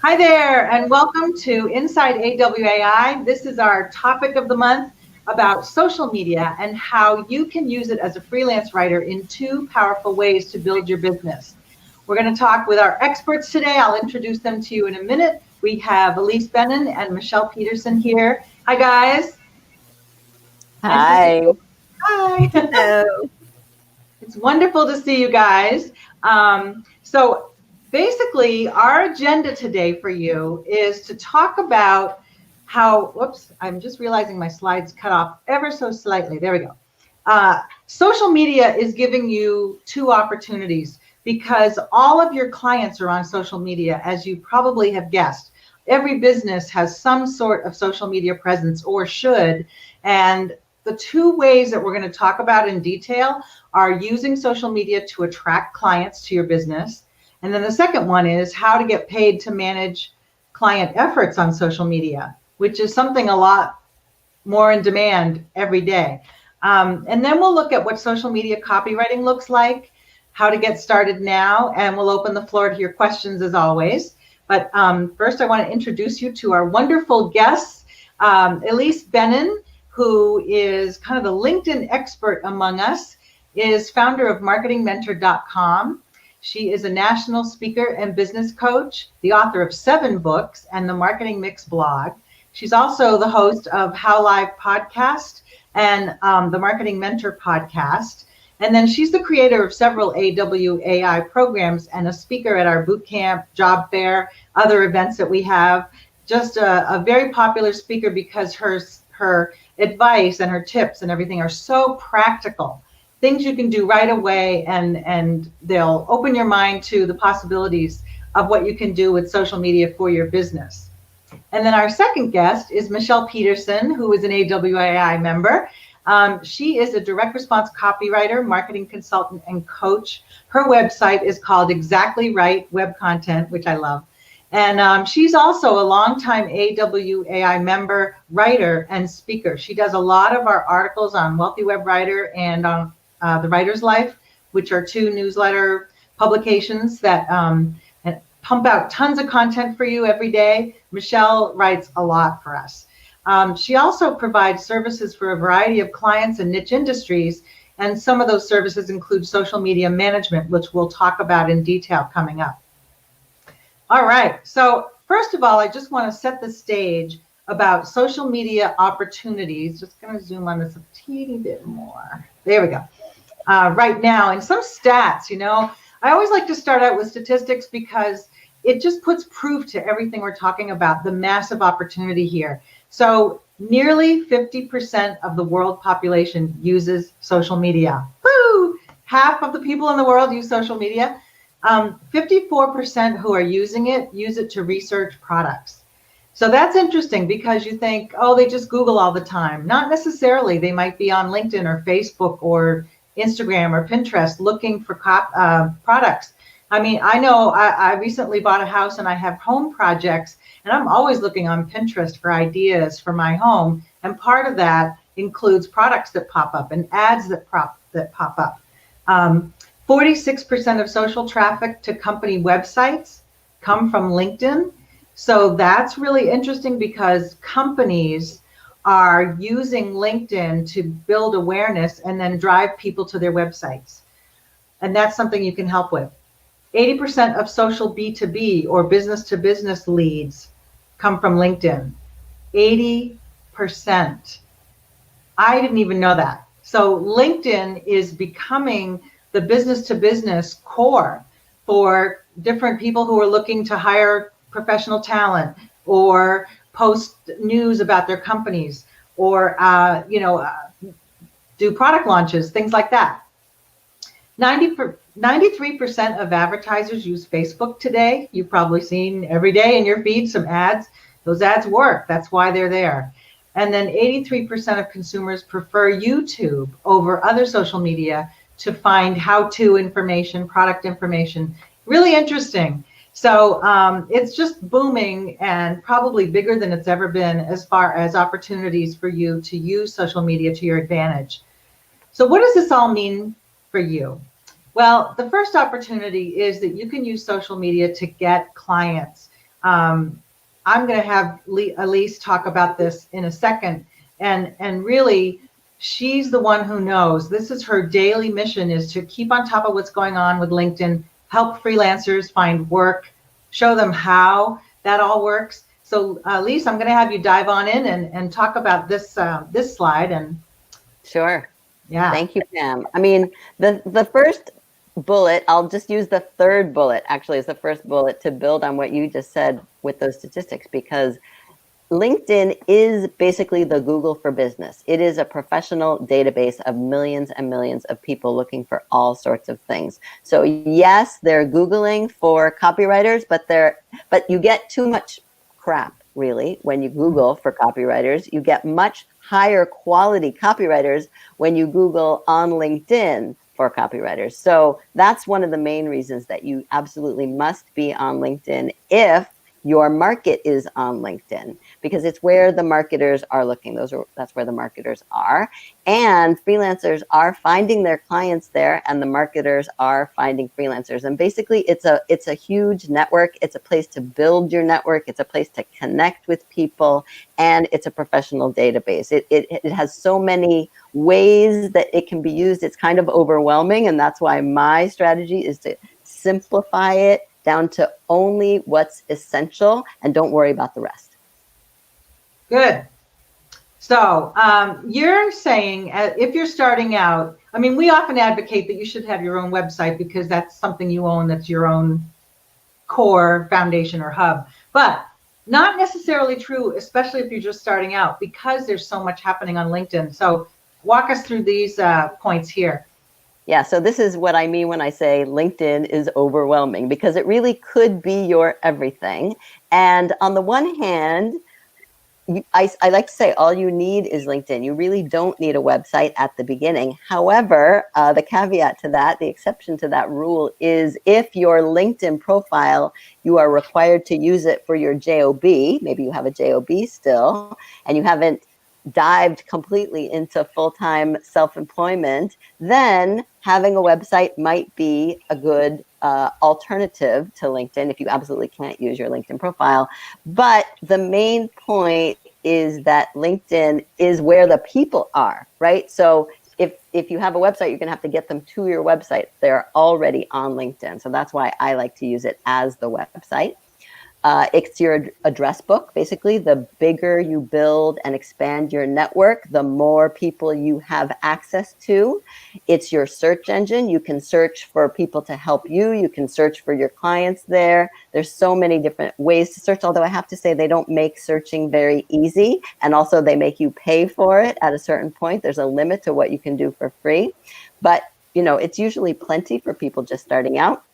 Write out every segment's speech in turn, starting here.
Hi there, and welcome to Inside AWAI. This is our topic of the month about social media and how you can use it as a freelance writer in two powerful ways to build your business. We're going to talk with our experts today. I'll introduce them to you in a minute. We have Elise Bennon and Michelle Peterson here. Hi, guys. Nice to see Hi. you. Hi. Hello. It's wonderful to see you guys. So basically, our agenda today for you is to talk about how, whoops, I'm just realizing my slides cut off ever so slightly. There we go. Social media is giving you two opportunities because all of your clients are on social media, as you probably have guessed. Every business has some sort of social media presence or should, and the two ways that we're going to talk about in detail are using social media to attract clients to your business. And then the second one is how to get paid to manage client efforts on social media, which is something a lot more in demand every day. And then we'll look at what social media copywriting looks like, how to get started now, and we'll open the floor to your questions as always. But first, I want to introduce you to our wonderful guests, Elise Bennon, who is kind of the LinkedIn expert among us, is founder of marketingmentor.com. She is a national speaker and business coach, the author of 7 books and the Marketing Mix blog. She's also the host of How Live podcast and the Marketing Mentor podcast. And then she's the creator of several AWAI programs and a speaker at our boot camp, job fair, other events that we have. Just a very popular speaker because her advice and her tips and everything are so practical. Things you can do right away, and they'll open your mind to the possibilities of what you can do with social media for your business. And then our second guest is Michelle Peterson, who is an AWAI member. She is a direct response copywriter, marketing consultant, and coach. Her website is called Exactly Right Web Content, which I love. And she's also a longtime AWAI member, writer, and speaker. She does a lot of our articles on Wealthy Web Writer and on The Writer's Life, which are 2 newsletter publications that pump out tons of content for you every day. Michelle writes a lot for us. She also provides services for a variety of clients and niche industries, and some of those services include social media management, which we'll talk about in detail coming up. All right, so first of all, I just want to set the stage about social media opportunities. Just going to zoom on this a teeny bit more. There we go. Right now, and some stats, I always like to start out with statistics because it just puts proof to everything we're talking about, the massive opportunity here. So nearly 50% of the world population uses social media. Woo! Half of the people in the world use social media. 54% who are using it use it to research products. So that's interesting because you think, oh, they just Google all the time. Not necessarily. They might be on LinkedIn or Facebook or Instagram or Pinterest looking for products. I mean, I know I recently bought a house and I have home projects, and I'm always looking on Pinterest for ideas for my home. And part of that includes products that pop up and ads that pop up. 46% of social traffic to company websites come from LinkedIn. So that's really interesting because companies are using LinkedIn to build awareness and then drive people to their websites. And that's something you can help with. 80% of social B2B or business to business leads come from LinkedIn. 80%. I didn't even know that. So LinkedIn is becoming the business to business core for different people who are looking to hire professional talent or post news about their companies or do product launches, things like that. 93% of advertisers use Facebook today. You've probably seen every day in your feed some ads. Those ads work. That's why they're there. And then 83% of consumers prefer YouTube over other social media to find how-to information, product information. Really interesting. So it's just booming and probably bigger than it's ever been as far as opportunities for you to use social media to your advantage. So what does this all mean for you? Well, the first opportunity is that you can use social media to get clients. I'm going to have Elise talk about this in a second. And really, she's the one who knows. This is her daily mission, is to keep on top of what's going on with LinkedIn, help freelancers find work, show them how that all works. So Elise, I'm going to have you dive on in and talk about this this slide. And sure. Yeah. Thank you, Pam. I mean, the first bullet, I'll just use the third bullet actually as the first bullet to build on what you just said with those statistics, because LinkedIn is basically the Google for business. It is a professional database of millions and millions of people looking for all sorts of things. So yes, they're Googling for copywriters, but you get too much crap, really, when you Google for copywriters. You get much higher quality copywriters when you Google on LinkedIn for copywriters. So that's one of the main reasons that you absolutely must be on LinkedIn if your market is on LinkedIn, because it's where the marketers are looking. That's where the marketers are. And freelancers are finding their clients there, and the marketers are finding freelancers. And basically it's a huge network. It's a place to build your network. It's a place to connect with people, and it's a professional database. It has so many ways that it can be used. It's kind of overwhelming, and that's why my strategy is to simplify it down to only what's essential and don't worry about the rest. Good. So you're saying if you're starting out, I mean, we often advocate that you should have your own website because that's something you own, that's your own core foundation or hub, but not necessarily true, especially if you're just starting out, because there's so much happening on LinkedIn. So walk us through these points here. Yeah, so this is what I mean when I say LinkedIn is overwhelming, because it really could be your everything. And on the one hand, I like to say all you need is LinkedIn. You really don't need a website at the beginning. However, the caveat to that, the exception to that rule is if your LinkedIn profile, you are required to use it for your JOB, maybe you have a JOB still, and you haven't dived completely into full-time self-employment, then having a website might be a good alternative to LinkedIn if you absolutely can't use your LinkedIn profile. But the main point is that LinkedIn is where the people are, right? So if you have a website, you're going to have to get them to your website. They're already on LinkedIn. So that's why I like to use it as the website. It's your address book. Basically, the bigger you build and expand your network, the more people you have access to. It's your search engine. You can search for people to help you. You can search for your clients there. There's so many different ways to search, although I have to say they don't make searching very easy. And also they make you pay for it at a certain point. There's a limit to what you can do for free. But, you know, it's usually plenty for people just starting out.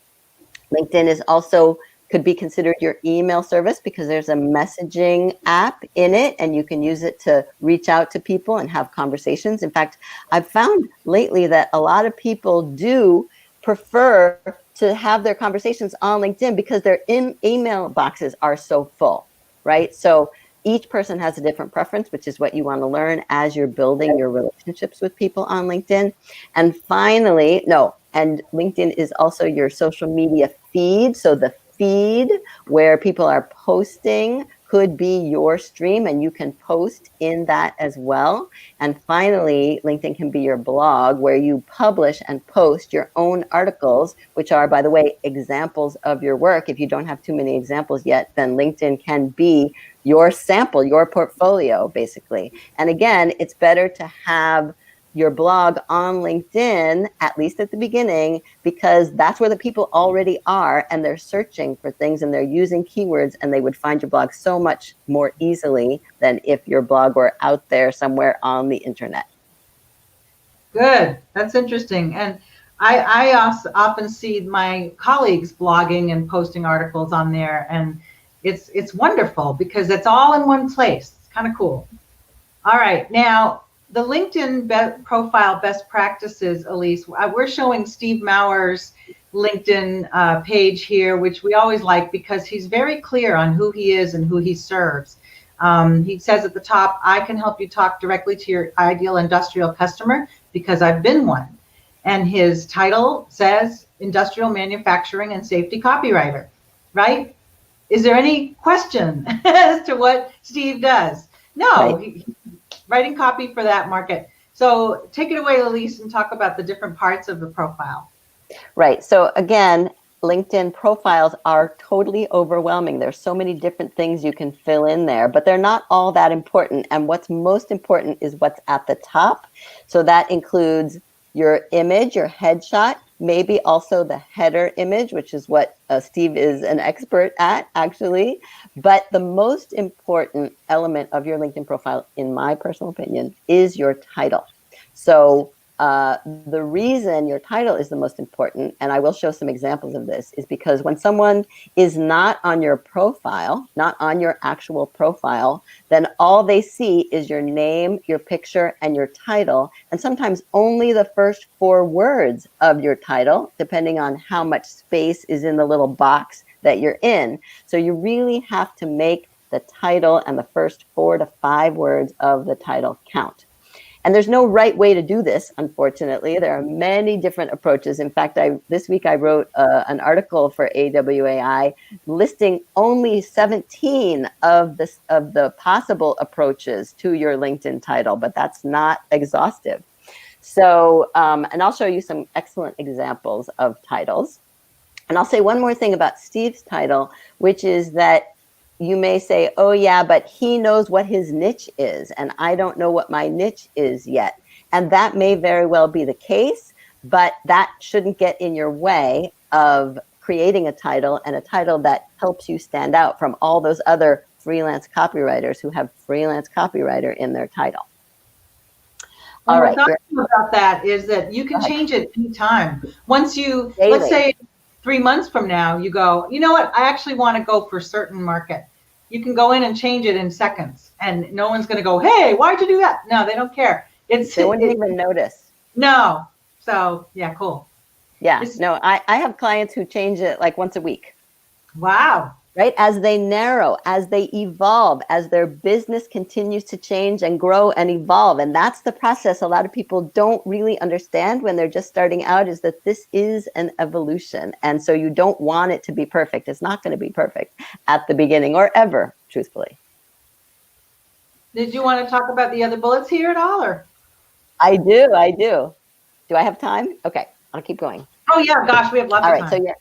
LinkedIn is also could be considered your email service because there's a messaging app in it and you can use it to reach out to people and have conversations. In fact, I've found lately that a lot of people do prefer to have their conversations on LinkedIn because their email boxes are so full, right? So each person has a different preference, which is what you want to learn as you're building your relationships with people on LinkedIn. And finally, and LinkedIn is also your social media feed. So the feed where people are posting could be your stream and you can post in that as well. And finally, LinkedIn can be your blog where you publish and post your own articles, which are, by the way, examples of your work. If you don't have too many examples yet, then LinkedIn can be your sample, your portfolio, basically. And again, it's better to have your blog on LinkedIn, at least at the beginning, because that's where the people already are and they're searching for things and they're using keywords and they would find your blog so much more easily than if your blog were out there somewhere on the internet. Good. That's interesting. And I also often see my colleagues blogging and posting articles on there, and it's wonderful because it's all in one place. It's kind of cool. All right. Now, the LinkedIn profile best practices, Elise, we're showing Steve Mauer's LinkedIn page here, which we always like because he's very clear on who he is and who he serves. He says at the top, I can help you talk directly to your ideal industrial customer because I've been one. And his title says Industrial Manufacturing and Safety Copywriter, right? is there any question as to what Steve does? No, Right. he's writing copy for that market. So take it away, Elise, and talk about the different parts of the profile. Right. So again, LinkedIn profiles are totally overwhelming. There's so many different things you can fill in there, but they're not all that important. And what's most important is what's at the top. So that includes your image, your headshot, maybe also the header image, which is what Steve is an expert at, actually. But the most important element of your LinkedIn profile, in my personal opinion, is your title. So the reason your title is the most important, and I will show some examples of this, is because when someone is not on your profile, not on your actual profile, then all they see is your name, your picture, and your title, and sometimes only the first 4 words of your title, depending on how much space is in the little box that you're in. So you really have to make the title and the first 4 to 5 words of the title count. And there's no right way to do this, unfortunately. There are many different approaches. In fact, this week I wrote an article for AWAI listing only 17 of the possible approaches to your LinkedIn title, but that's not exhaustive. So, and I'll show you some excellent examples of titles. And I'll say one more thing about Steve's title, which is that you may say, oh yeah, but he knows what his niche is, and I don't know what my niche is yet. And that may very well be the case, but that shouldn't get in your way of creating a title, and a title that helps you stand out from all those other freelance copywriters who have freelance copywriter in their title. All right. What we're talking about that is that you can change it anytime. Once you, let's say 3 months from now, you go, you know what, I actually want to go for a certain market. You can go in and change it in seconds, and no one's going to go, hey, why'd you do that? No, they don't care. They wouldn't even notice. No. So, yeah, cool. Yeah, no, I have clients who change it like once a week. Wow. Right? As they narrow, as they evolve, as their business continues to change and grow and evolve. And that's the process a lot of people don't really understand when they're just starting out, is that this is an evolution. And so you don't want it to be perfect. It's not going to be perfect at the beginning or ever, truthfully. Did you want to talk about the other bullets here at all? Or? I do. Do I have time? Okay, I'll keep going. Oh yeah, gosh, we have lots of time. All right, so yeah.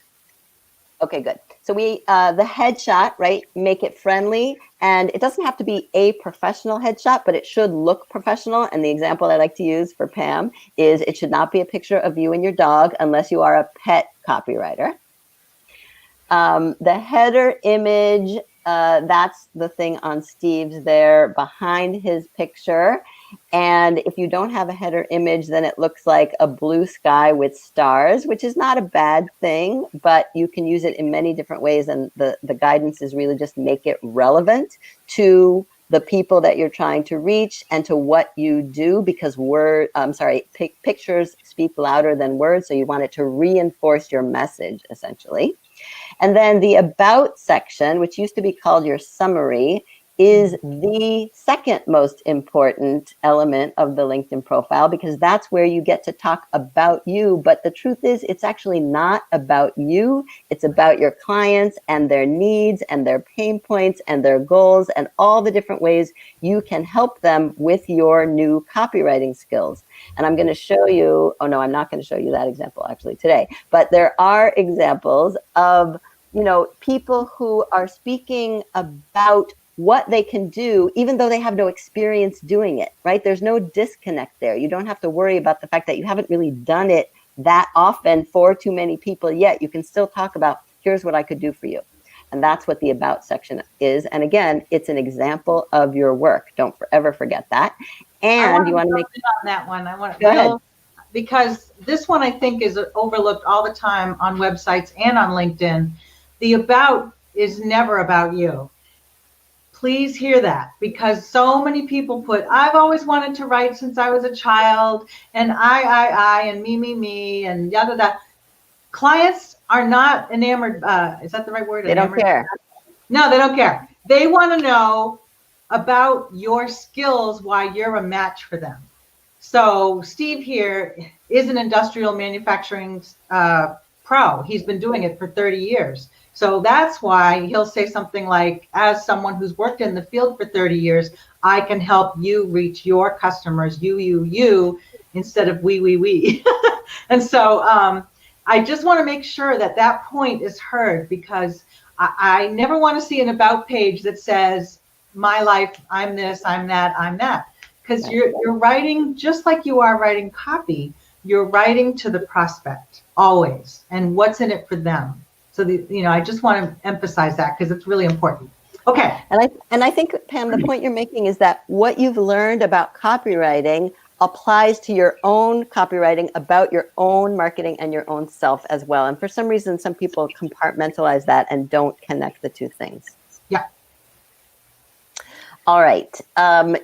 Okay, good. So we, the headshot, right, make it friendly, and it doesn't have to be a professional headshot, but it should look professional. And the example I like to use for Pam is it should not be a picture of you and your dog unless you are a pet copywriter. The header image, that's the thing on Steve's there behind his picture. And if you don't have a header image, then it looks like a blue sky with stars, which is not a bad thing, but you can use it in many different ways. And the guidance is really just make it relevant to the people that you're trying to reach and to what you do, because pictures speak louder than words. So you want it to reinforce your message, essentially. And then the about section, which used to be called your summary, is the second most important element of the LinkedIn profile, because that's where you get to talk about you. But the truth is, it's actually not about you. It's about your clients and their needs and their pain points and their goals and all the different ways you can help them with your new copywriting skills. And I'm going to show you, oh no, I'm not going to show you that example actually today, but there are examples of, you know, people who are speaking about what they can do, even though they have no experience doing it, right? There's no disconnect there. You don't have to worry about the fact that you haven't really done it that often for too many people yet. You can still talk about, here's what I could do for you. And that's what the about section is. And again, it's an example of your work. Don't ever forget that. And you want to make on that one. I want to because this one I think is overlooked all the time on websites and on LinkedIn. The about is never about you. Please hear that, because so many people put, I've always wanted to write since I was a child, and I, and me, and yada, yada. Clients are not enamored. Is that the right word? They don't care. No, they don't care. They want to know about your skills, why you're a match for them. So Steve here is an industrial manufacturing pro. He's been doing it for 30 years. So that's why he'll say something like, as someone who's worked in the field for 30 years, I can help you reach your customers, you, instead of we. And so I just want to make sure that that point is heard, because I never want to see an about page that says, my life, I'm this, I'm that, I'm that. Because you're writing just like you are writing copy. You're writing to the prospect always, and what's in it for them. So I just want to emphasize that because it's really important. Okay. And I think, Pam, the point you're making is that what you've learned about copywriting applies to your own copywriting about your own marketing and your own self as well. And for some reason, some people compartmentalize that and don't connect the two things. Yeah. All right.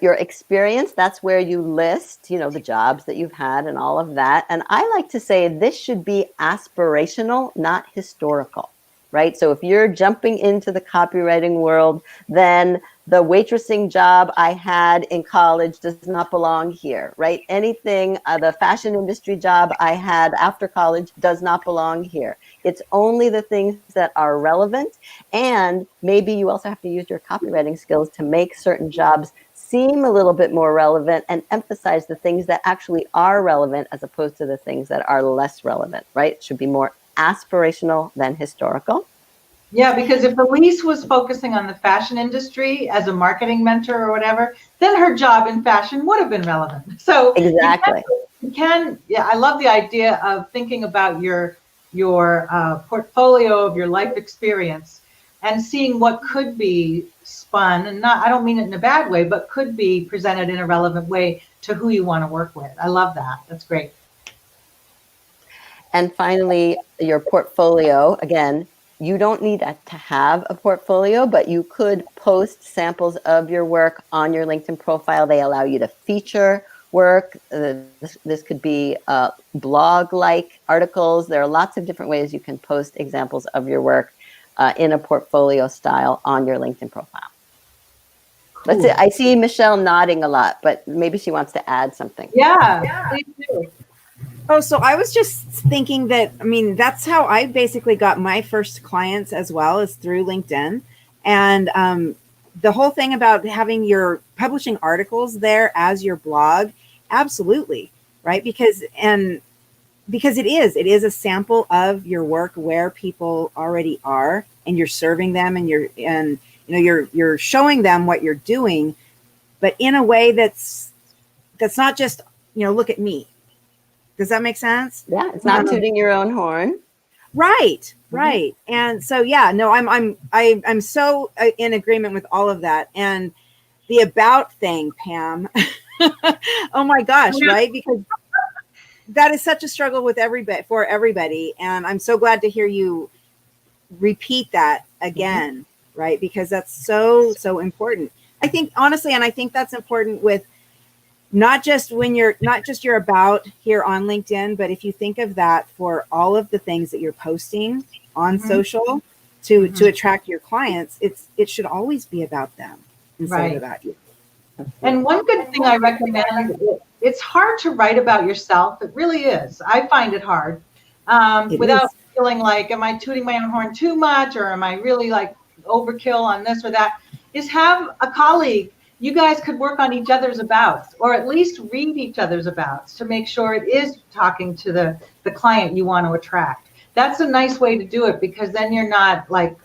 Your experience, that's where you list, the jobs that you've had and all of that. And I like to say this should be aspirational, not historical, right? So if you're jumping into the copywriting world, then the waitressing job I had in college does not belong here, right? Anything, the fashion industry job I had after college does not belong here. It's only the things that are relevant. And maybe you also have to use your copywriting skills to make certain jobs seem a little bit more relevant and emphasize the things that actually are relevant as opposed to the things that are less relevant, right? It should be more aspirational than historical. Yeah, because if Elise was focusing on the fashion industry as a marketing mentor or whatever, then her job in fashion would have been relevant. So exactly. Yeah, I love the idea of thinking about your portfolio of your life experience and seeing what could be spun, and I don't mean it in a bad way, but could be presented in a relevant way to who you want to work with. I love that. That's great. And finally, your portfolio, again, you don't need to have a portfolio, but you could post samples of your work on your LinkedIn profile. They allow you to feature work. This could be blog-like articles. There are lots of different ways you can post examples of your work in a portfolio style on your LinkedIn profile. Cool. That's it. I see Michelle nodding a lot, but maybe she wants to add something. Yeah. Please do. Oh, so I was just thinking that, that's how I basically got my first clients as well, as through LinkedIn. And the whole thing about having your publishing articles there as your blog, absolutely, right? Because it is a sample of your work where people already are, and you're serving them, and you're showing them what you're doing, but in a way that's not just, look at me. Does that make sense? Yeah, it's not tooting your own horn. Right. And so, yeah, no, I'm so in agreement with all of that. And the about thing, Pam, oh my gosh, right? Because that is such a struggle for everybody. And I'm so glad to hear you repeat that again, right? Because that's so, so important. I think, honestly, and I think that's important with not just your about here on LinkedIn, but if you think of that for all of the things that you're posting on social to attract your clients, it should always be about them instead of about you. And one good thing I recommend, it's hard to write about yourself. It really is. I find it hard without feeling like, am I tooting my own horn too much, or am I really like overkill on this or that, is have a colleague. You guys could work on each other's abouts, or at least read each other's abouts to make sure it is talking to the client you want to attract. That's a nice way to do it, because then you're not like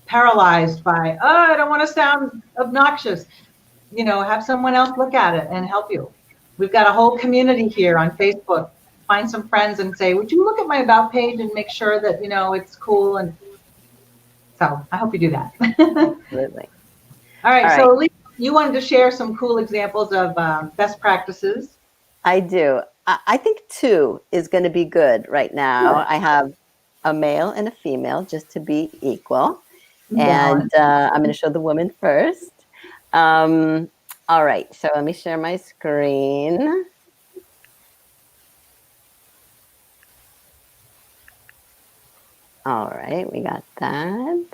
paralyzed by, I don't want to sound obnoxious. Have someone else look at it and help you. We've got a whole community here on Facebook. Find some friends and say, would you look at my about page and make sure that, it's cool? And so I hope you do that. Absolutely. All right. So Lisa, you wanted to share some cool examples of best practices. I do. I think 2 is going to be good right now. Yeah. I have a male and a female, just to be equal. Yeah. And I'm going to show the woman first. All right. So let me share my screen. All right. We got that.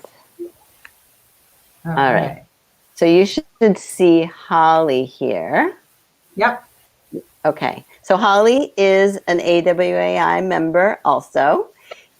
All right. So you should see Holly here. Yep. Okay. So Holly is an AWAI member also.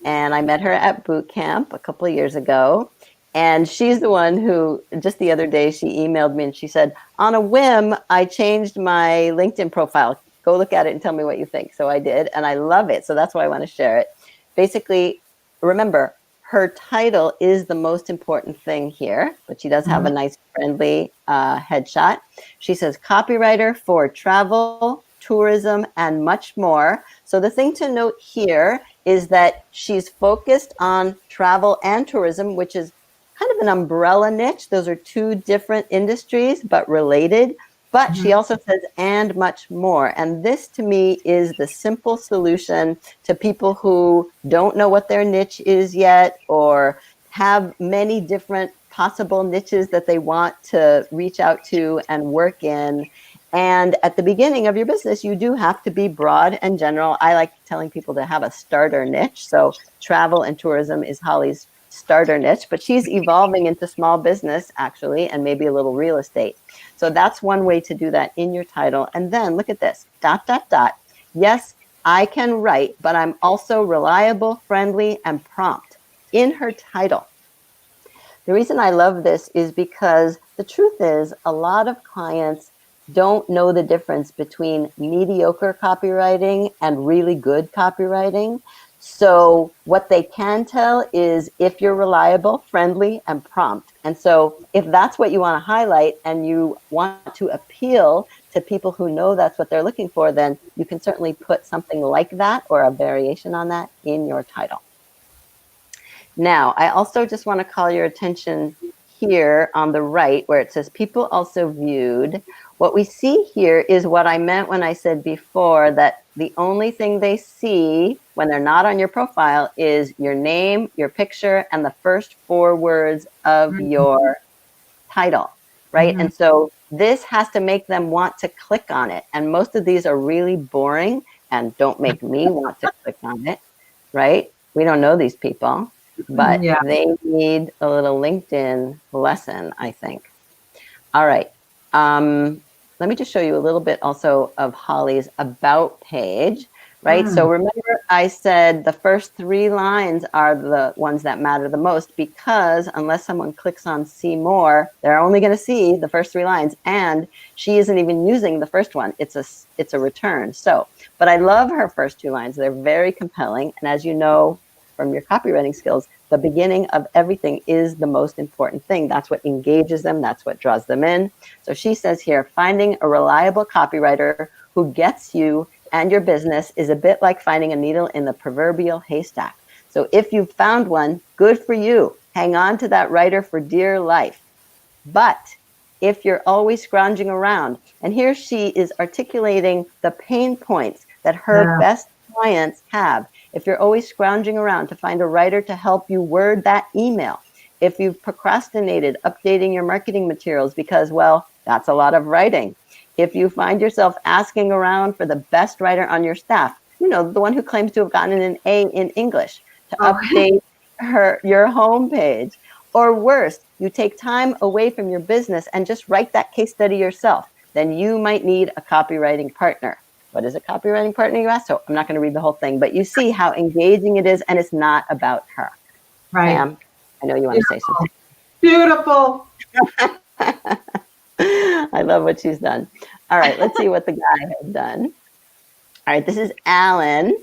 and I met her at boot camp a couple of years ago. And she's the one who, just the other day, she emailed me and she said, on a whim, I changed my LinkedIn profile. Go look at it and tell me what you think. So I did, and I love it. So that's why I want to share it. Basically, remember, her title is the most important thing here, but she does have a nice, friendly headshot. She says, copywriter for travel, tourism, and much more. So the thing to note here is that she's focused on travel and tourism, which is kind of an umbrella niche. Those are two different industries, but related. But she also says, and much more. And this to me is the simple solution to people who don't know what their niche is yet, or have many different possible niches that they want to reach out to and work in. And at the beginning of your business, you do have to be broad and general. I like telling people to have a starter niche. So travel and tourism is Holly's starter niche, but she's evolving into small business actually, and maybe a little real estate. So that's one way to do that in your title. And then look at this, ... Yes, I can write, but I'm also reliable, friendly, and prompt in her title. The reason I love this is because the truth is a lot of clients don't know the difference between mediocre copywriting and really good copywriting. So what they can tell is if you're reliable, friendly, and prompt. And so if that's what you want to highlight and you want to appeal to people who know that's what they're looking for, then you can certainly put something like that or a variation on that in your title. Now, I also just want to call your attention here on the right where it says people also viewed. What we see here is what I meant when I said before that the only thing they see when they're not on your profile is your name, your picture, and the first 4 words of your title, right? And so this has to make them want to click on it. And most of these are really boring and don't make me want to click on it, right? We don't know these people, but they need a little LinkedIn lesson, I think. All right. Let me just show you a little bit also of Holly's about page, right? So remember I said the first 3 lines are the ones that matter the most, because unless someone clicks on see more, they're only going to see the first 3 lines, and she isn't even using the first one. It's a return. So, but I love her first 2 lines. They're very compelling. And as you know from your copywriting skills, the beginning of everything is the most important thing. That's what engages them. That's what draws them in. So she says here, finding a reliable copywriter who gets you and your business is a bit like finding a needle in the proverbial haystack. So if you've found one, good for you. Hang on to that writer for dear life. But if you're always scrounging around, and here she is articulating the pain points that her best clients have. If you're always scrounging around to find a writer to help you word that email, if you've procrastinated updating your marketing materials because, well, that's a lot of writing. If you find yourself asking around for the best writer on your staff, you know, the one who claims to have gotten an A in English, to update your homepage, or worse, you take time away from your business and just write that case study yourself, then you might need a copywriting partner. What is a copywriting partner, you ask? So I'm not going to read the whole thing, but you see how engaging it is, and it's not about her. Right. Pam, I know you want to say something. Beautiful. I love what she's done. All right, let's see what the guy has done. All right, this is Alan,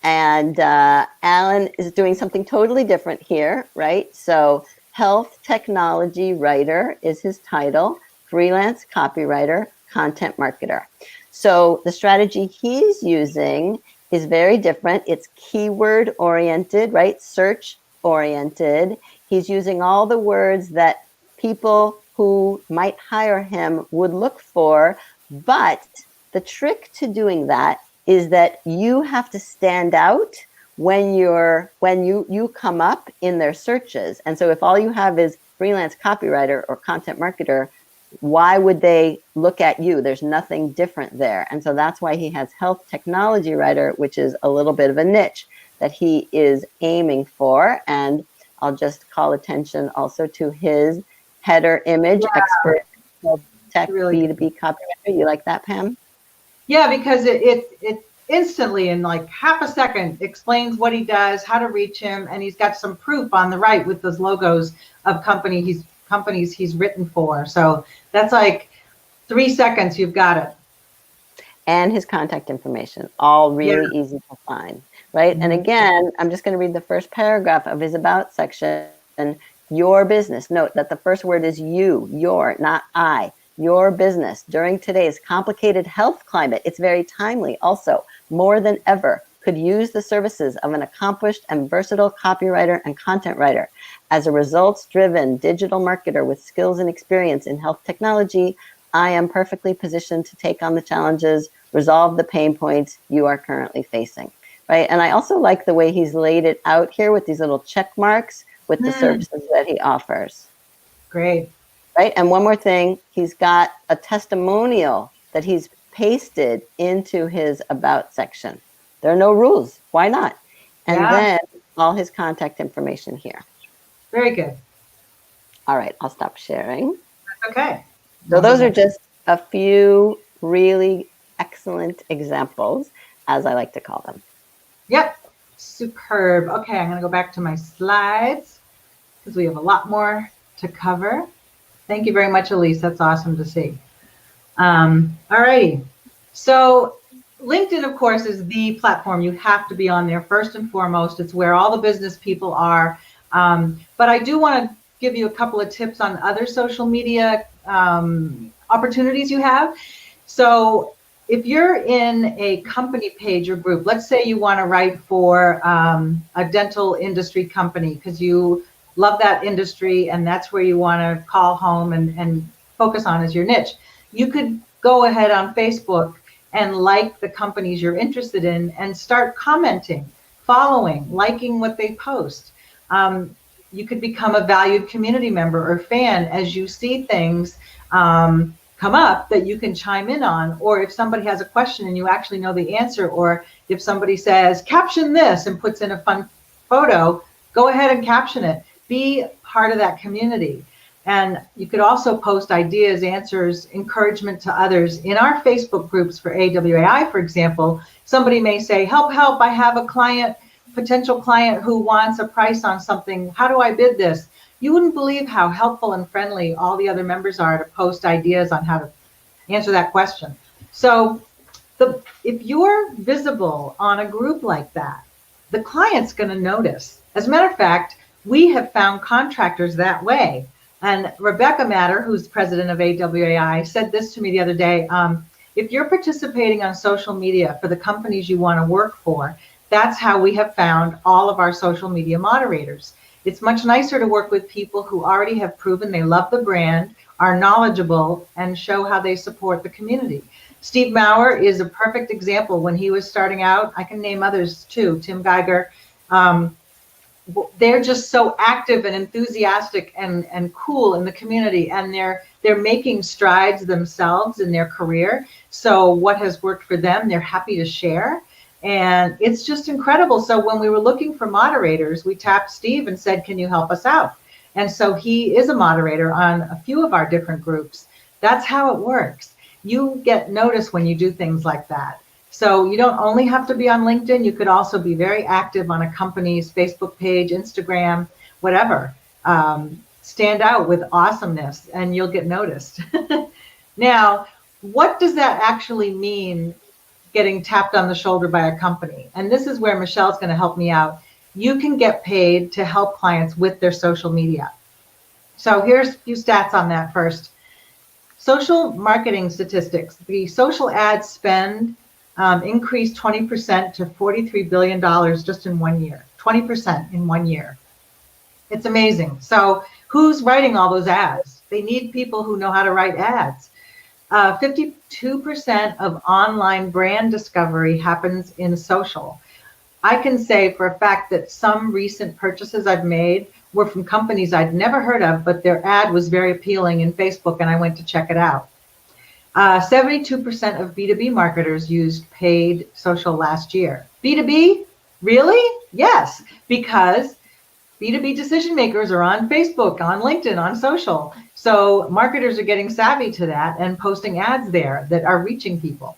and Alan is doing something totally different here, right? So health technology writer is his title, freelance copywriter, content marketer. So the strategy he's using is very different. It's keyword oriented, right? Search oriented. He's using all the words that people who might hire him would look for. But the trick to doing that is that you have to stand out when you come up in their searches. And so if all you have is freelance copywriter or content marketer, why would they look at you? There's nothing different there. And so that's why he has health technology writer, which is a little bit of a niche that he is aiming for. And I'll just call attention also to his header image, expert tech really B2B copywriter. You like that, Pam? Yeah, because instantly in like half a second explains what he does, how to reach him, and he's got some proof on the right with those logos of companies he's written for. So that's like 3 seconds, you've got it. And his contact information, all really easy to find, right? And again, I'm just going to read the first paragraph of his about section. Your business. Note that the first word is you, your, not I. Your business during today's complicated health climate, it's very timely also, more than ever, could use the services of an accomplished and versatile copywriter and content writer. As a results-driven digital marketer with skills and experience in health technology, I am perfectly positioned to take on the challenges, resolve the pain points you are currently facing, right? And I also like the way he's laid it out here with these little check marks with the services that he offers. Great. Right? And one more thing, he's got a testimonial that he's pasted into his about section. There are no rules. Why not? And then all his contact information here. Very good. All right, I'll stop sharing. Okay. So those are just a few really excellent examples, as I like to call them. Yep. Superb. Okay, I'm going to go back to my slides because we have a lot more to cover. Thank you very much, Elise. That's awesome to see. All righty. So LinkedIn, of course, is the platform. You have to be on there first and foremost. It's where all the business people are. But I do want to give you a couple of tips on other social media opportunities you have. So if you're in a company page or group, let's say you want to write for a dental industry company because you love that industry and that's where you want to call home and focus on as your niche. You could go ahead on Facebook and like the companies you're interested in and start commenting, following, liking what they post. You could become a valued community member or fan as you see things come up that you can chime in on, or if somebody has a question and you actually know the answer, or if somebody says, caption this and puts in a fun photo, go ahead and caption it. Be part of that community. And you could also post ideas, answers, encouragement to others. In our Facebook groups for AWAI, for example, somebody may say, help, help, I have a client, potential client who wants a price on something. How do I bid this? You wouldn't believe how helpful and friendly all the other members are to post ideas on how to answer that question. So if you're visible on a group like that, the client's going to notice. As a matter of fact, we have found contractors that way. And Rebecca Matter, who's president of AWAI, said this to me the other day. If you're participating on social media for the companies you want to work for, that's how we have found all of our social media moderators. It's much nicer to work with people who already have proven they love the brand, are knowledgeable, and show how they support the community. Steve Maurer is a perfect example. When he was starting out, I can name others too, Tim Geiger. They're just so active and enthusiastic and cool in the community, and they're making strides themselves in their career. So what has worked for them, they're happy to share. And it's just incredible. So when we were looking for moderators, we tapped Steve and said, can you help us out? And so he is a moderator on a few of our different groups. That's how it works. You get noticed when you do things like that. So you don't only have to be on LinkedIn. You could also be very active on a company's Facebook page, Instagram, whatever. Stand out with awesomeness and you'll get noticed. Now, what does that actually mean, getting tapped on the shoulder by a company? And this is where Michelle's going to help me out. You can get paid to help clients with their social media. So here's a few stats on that first. Social marketing statistics. The social ad spend increased 20% to $43 billion just in 1 year. 20% in 1 year. It's amazing. So who's writing all those ads? They need people who know how to write ads. 52% of online brand discovery happens in social. I can say for a fact that some recent purchases I've made were from companies I'd never heard of, but their ad was very appealing in Facebook and I went to check it out. 72% of B2B marketers used paid social last year. B2B? Really? Yes, because B2B decision makers are on Facebook, on LinkedIn, on social. So marketers are getting savvy to that and posting ads there that are reaching people.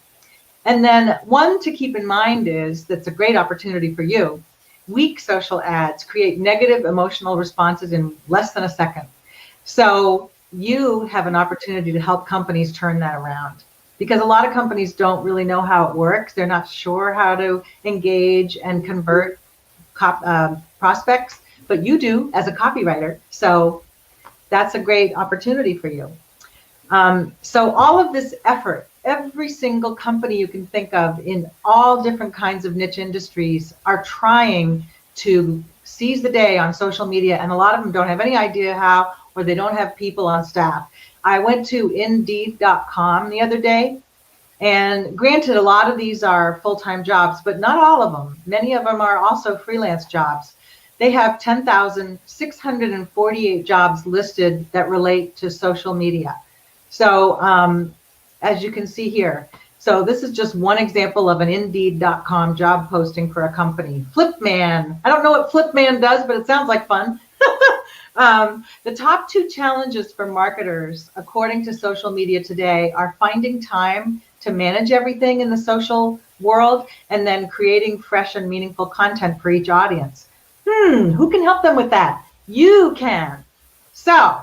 And then one to keep in mind is, that's a great opportunity for you. Weak social ads create negative emotional responses in less than a second. So you have an opportunity to help companies turn that around, because a lot of companies don't really know how it works. They're not sure how to engage and convert prospects, but you do as a copywriter. So that's a great opportunity for you. So all of this effort, every single company you can think of in all different kinds of niche industries are trying to seize the day on social media, and a lot of them don't have any idea how, or they don't have people on staff. I went to Indeed.com the other day, and granted, a lot of these are full-time jobs, but not all of them. Many of them are also freelance jobs. They have 10,648 jobs listed that relate to social media. So as you can see here, so this is just one example of an Indeed.com job posting for a company. Flipman. I don't know what Flipman does, but it sounds like fun. The top 2 challenges for marketers, according to Social Media Today, are finding time to manage everything in the social world, and then creating fresh and meaningful content for each audience. Who can help them with that? You can. So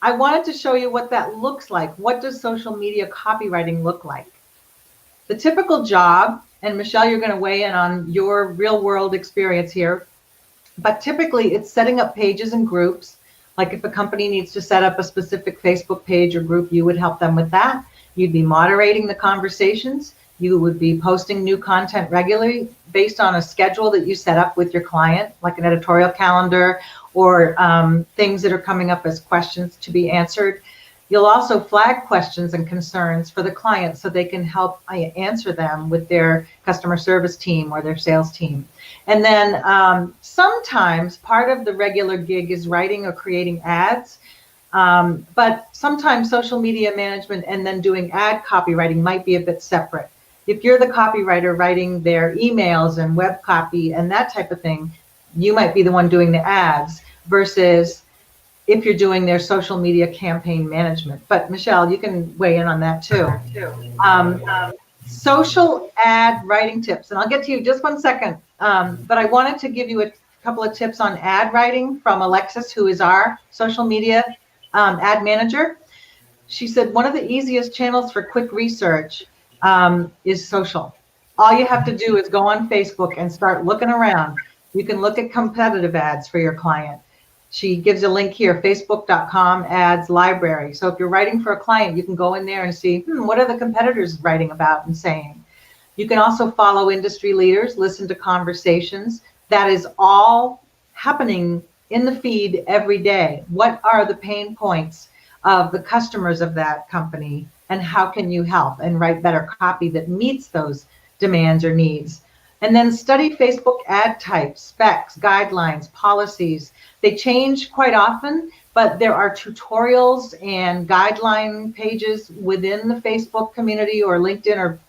I wanted to show you what that looks like. What does social media copywriting look like? The typical job, and Michelle, you're going to weigh in on your real world experience here, but typically it's setting up pages and groups. Like if a company needs to set up a specific Facebook page or group, you would help them with that. You'd be moderating the conversations. You would be posting new content regularly based on a schedule that you set up with your client, like an editorial calendar, or things that are coming up as questions to be answered. You'll also flag questions and concerns for the client so they can help answer them with their customer service team or their sales team. And then sometimes part of the regular gig is writing or creating ads. But sometimes social media management and then doing ad copywriting might be a bit separate. If you're the copywriter writing their emails and web copy and that type of thing, you might be the one doing the ads, versus if you're doing their social media campaign management. But Michelle, you can weigh in on that too. Social ad writing tips, and I'll get to you just one second. But I wanted to give you a couple of tips on ad writing from Alexis, who is our social media ad manager. She said one of the easiest channels for quick research is social. All you have to do is go on Facebook and start looking around. You can look at competitive ads for your client. She gives a link here, facebook.com ads library. So if you're writing for a client, you can go in there and see, what are the competitors writing about and saying? You can also follow industry leaders, listen to conversations. That is all happening in the feed every day. What are the pain points of the customers of that company, and how can you help and write better copy that meets those demands or needs? And then study Facebook ad types, specs, guidelines, policies. They change quite often, but there are tutorials and guideline pages within the Facebook community or LinkedIn or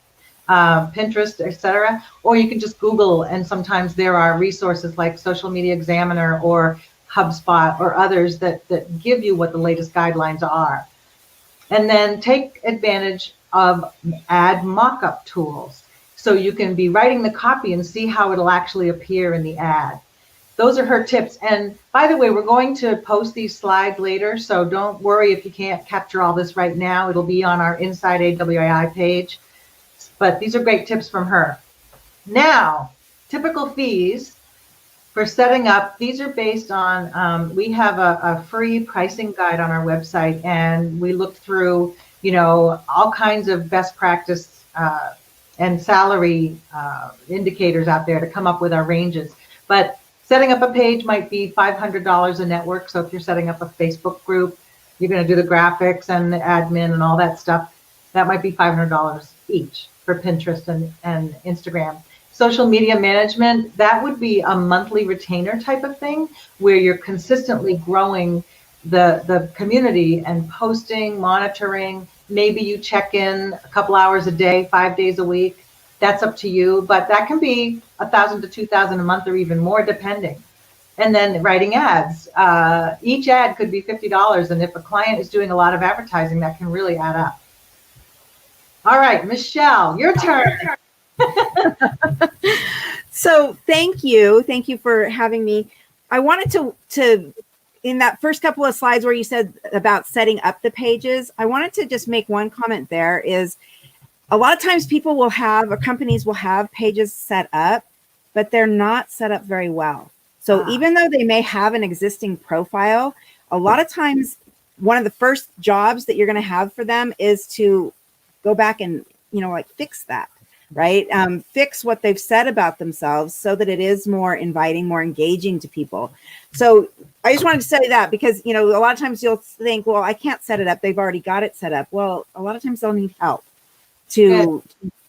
Pinterest, etc. Or you can just Google, and sometimes there are resources like Social Media Examiner or HubSpot or others that give you what the latest guidelines are. And then take advantage of ad mock-up tools. So you can be writing the copy and see how it'll actually appear in the ad. Those are her tips. And by the way, we're going to post these slides later, so don't worry if you can't capture all this right now. It'll be on our Inside AWAI page. But these are great tips from her. Now, typical fees for setting up. These are based on, we have a free pricing guide on our website, and we look through, all kinds of best practice and salary indicators out there to come up with our ranges. But setting up a page might be $500 a network. So if you're setting up a Facebook group, you're going to do the graphics and the admin and all that stuff. That might be $500 each for Pinterest and Instagram. Social media management, that would be a monthly retainer type of thing where you're consistently growing the community and posting, monitoring. Maybe you check in a couple hours a day, 5 days a week. That's up to you, but that can be $1,000 to $2,000 a month or even more, depending. And then writing ads. Each ad could be $50, and if a client is doing a lot of advertising, that can really add up. All right, Michelle, your turn. So thank you for having me. I wanted to in that first couple of slides where you said about setting up the pages, I wanted to just make one comment. There is a lot of times people will have, or companies will have pages set up, but they're not set up very well. So even though they may have an existing profile, a lot of times one of the first jobs that you're going to have for them is to go back and, like fix that, right? Fix what they've said about themselves so that it is more inviting, more engaging to people. So I just wanted to say that because, a lot of times you'll think, well, I can't set it up. They've already got it set up. Well, a lot of times they'll need help to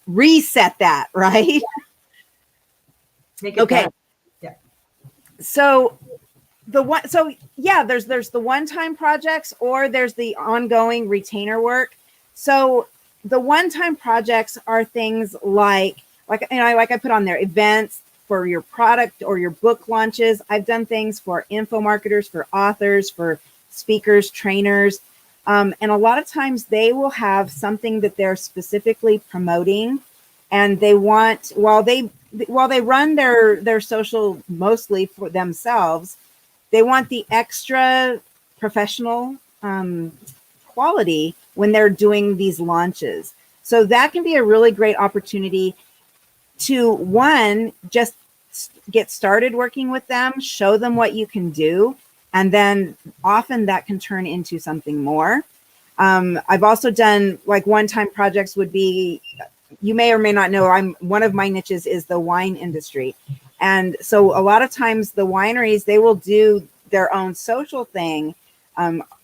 reset that, right? Make it Okay. better. Yeah. So there's the one-time projects, or there's the ongoing retainer work. So the one-time projects are things like I put on there events for your product or your book launches. I've done things for info marketers, for authors, for speakers, trainers. And a lot of times they will have something that they're specifically promoting, and they want, while they run their social mostly for themselves, they want the extra professional quality when they're doing these launches. So that can be a really great opportunity to, one, just get started working with them, show them what you can do, and then often that can turn into something more. I've also done, like, one-time projects would be, you may or may not know, one of my niches is the wine industry. And so a lot of times the wineries, they will do their own social thing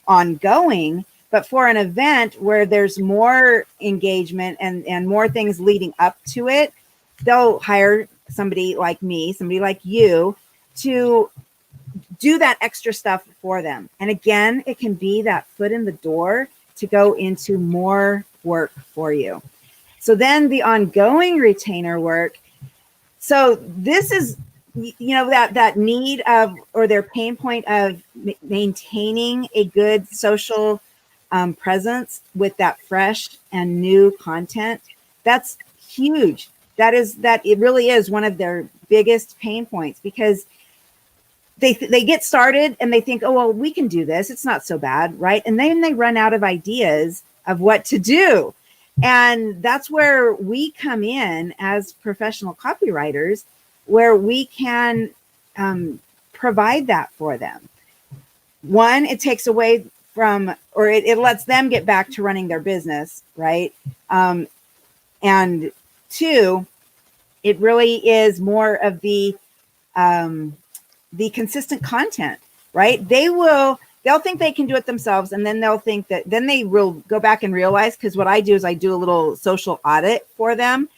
ongoing, but for an event where there's more engagement and more things leading up to it, they'll hire somebody like me, somebody like you, to do that extra stuff for them. And again, it can be that foot in the door to go into more work for you. So then the ongoing retainer work. So this is, that need of, or their pain point of maintaining a good social presence with that fresh and new content. That's huge. It really is one of their biggest pain points, because they get started and they think, oh, well, we can do this. It's not so bad, right? And then they run out of ideas of what to do. And that's where we come in as professional copywriters, where we can provide that for them. One, it takes away from, or it lets them get back to running their business, right? And two, it really is more of the consistent content, right? They'll think they can do it themselves, and then then they will go back and realize, because what I do is I do a little social audit for them.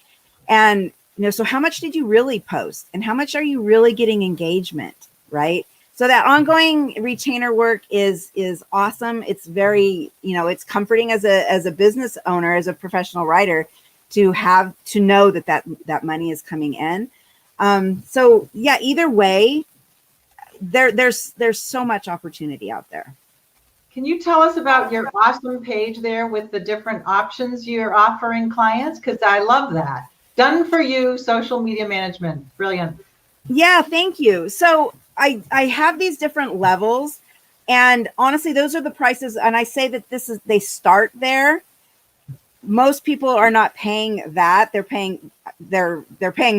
And, so how much did you really post, and how much are you really getting engagement, right? So that ongoing retainer work is awesome. It's very, it's comforting as a business owner, as a professional writer, to know that money is coming in. So yeah, either way, there's so much opportunity out there. Can you tell us about your awesome page there with the different options you're offering clients? Because I love that. Done for you, social media management. Brilliant. Yeah, thank you. So I have these different levels, and honestly, those are the prices. And I say that they start there. Most people are not paying that. They're paying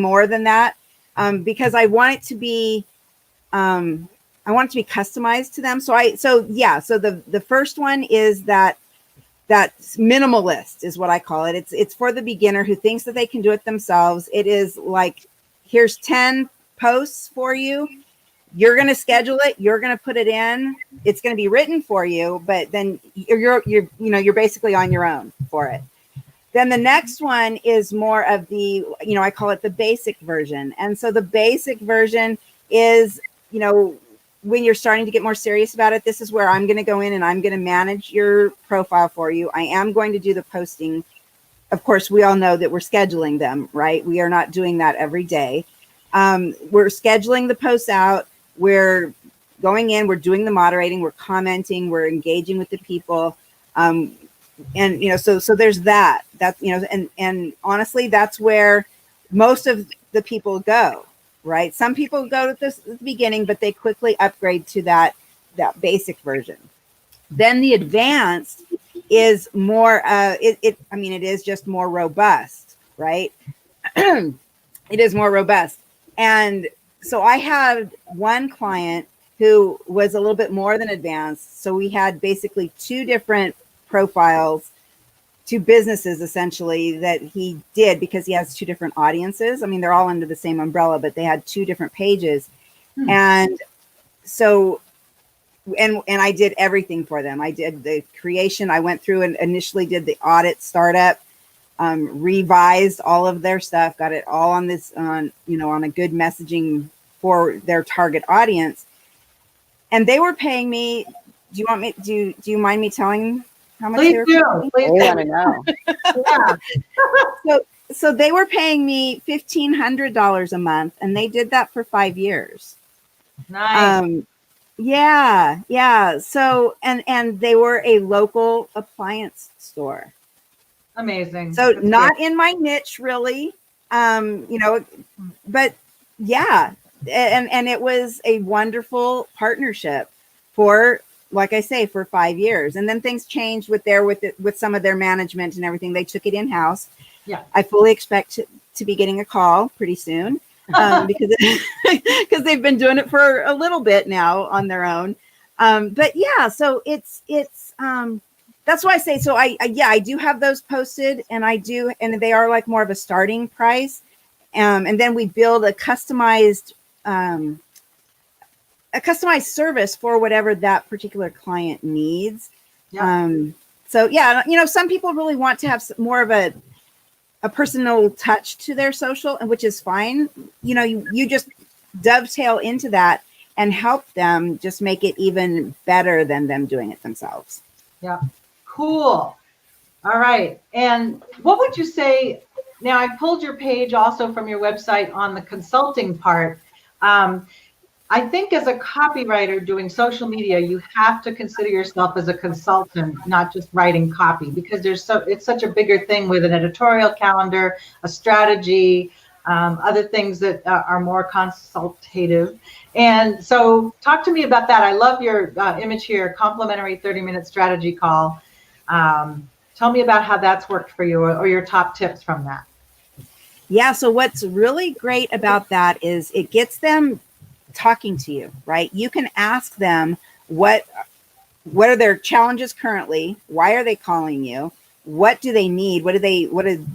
more than that, because I want it to be customized to them. So the first one is that minimalist is what I call it. It's for the beginner who thinks that they can do it themselves. It is like, here's 10 posts for you. You're going to schedule it. You're going to put it in. It's going to be written for you, but then you're basically on your own for it. Then the next one is more of the, I call it the basic version. And so the basic version is, when you're starting to get more serious about it, this is where I'm going to go in and I'm going to manage your profile for you. I am going to do the posting. Of course, we all know that we're scheduling them, right? We are not doing that every day. We're scheduling the posts out. We're going in, we're doing the moderating, we're commenting, we're engaging with the people. so there's that, and honestly, that's where most of the people go, right? Some people go at the beginning, but they quickly upgrade to that basic version. Then the advanced is more, it is just more robust, right? It is more robust. And so I had one client who was a little bit more than advanced. So we had basically two different profiles, two businesses essentially that he did, because he has two different audiences. I mean, they're all under the same umbrella, but they had two different pages. And so, and I did everything for them. I did the creation. I went through and initially did the audit startup, revised all of their stuff, got it all on this, on a good messaging for their target audience. And they were paying me. Do you mind me telling how much they were paying me? Please want to know. Yeah. So they were paying me $1,500 a month, and they did that for 5 years. Nice. Yeah. So, and they were a local appliance store. Amazing. So That's not great. in my niche really, but yeah. And it was a wonderful partnership for, like I say, for 5 years. And then things changed with some of their management and everything. They took it in-house. Yeah. I fully expect to be getting a call pretty soon, because they've been doing it for a little bit now on their own. But yeah, so it's that's why I say, so I do have those posted, and they are like more of a starting price. And then we build a customized service for whatever that particular client needs. Yeah. So yeah, some people really want to have more of a personal touch to their social, and which is fine. You just dovetail into that and help them just make it even better than them doing it themselves. Yeah. Cool. All right. And what would you say? Now, I pulled your page also from your website on the consulting part. I think as a copywriter doing social media, you have to consider yourself as a consultant, not just writing copy, because it's such a bigger thing with an editorial calendar, a strategy, other things that are more consultative. And so talk to me about that. I love your image here, complimentary 30-minute strategy call. Tell me about how that's worked for you, or your top tips from that. Yeah. So what's really great about that is it gets them talking to you, right? You can ask them what are their challenges currently? Why are they calling you? What do they need? What do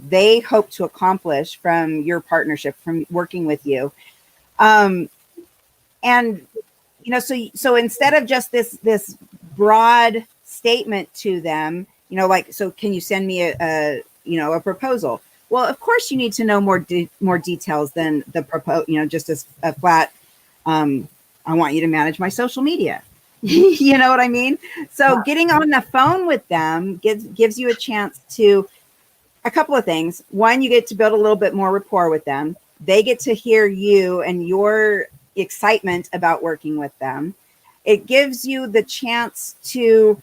they hope to accomplish from your partnership, from working with you? And so instead of just this broad statement to them, like, so can you send me a proposal? Well, of course you need to know more details than the just a flat, I want you to manage my social media. You know what I mean? So getting on the phone with them gives you a chance to, a couple of things. One, you get to build a little bit more rapport with them. They get to hear you and your excitement about working with them. It gives you the chance to,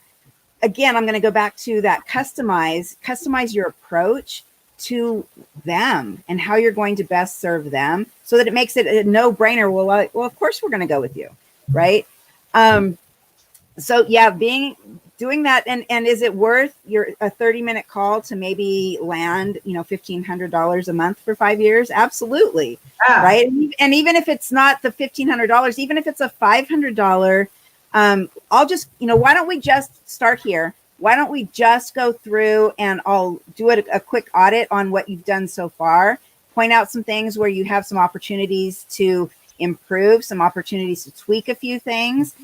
again, I'm going to go back to that customize your approach to them and how you're going to best serve them, so that it makes it a no-brainer. Well, of course we're going to go with you, right? So yeah, doing that, and is it worth a 30-minute call to maybe land $1,500 a month for 5 years? Absolutely. Yeah. Right. And even if it's not the $1,500, even if it's a $500, I'll just, why don't we just start here? Why don't we just go through and I'll do a quick audit on what you've done so far, point out some things where you have some opportunities to improve, some opportunities to tweak a few things,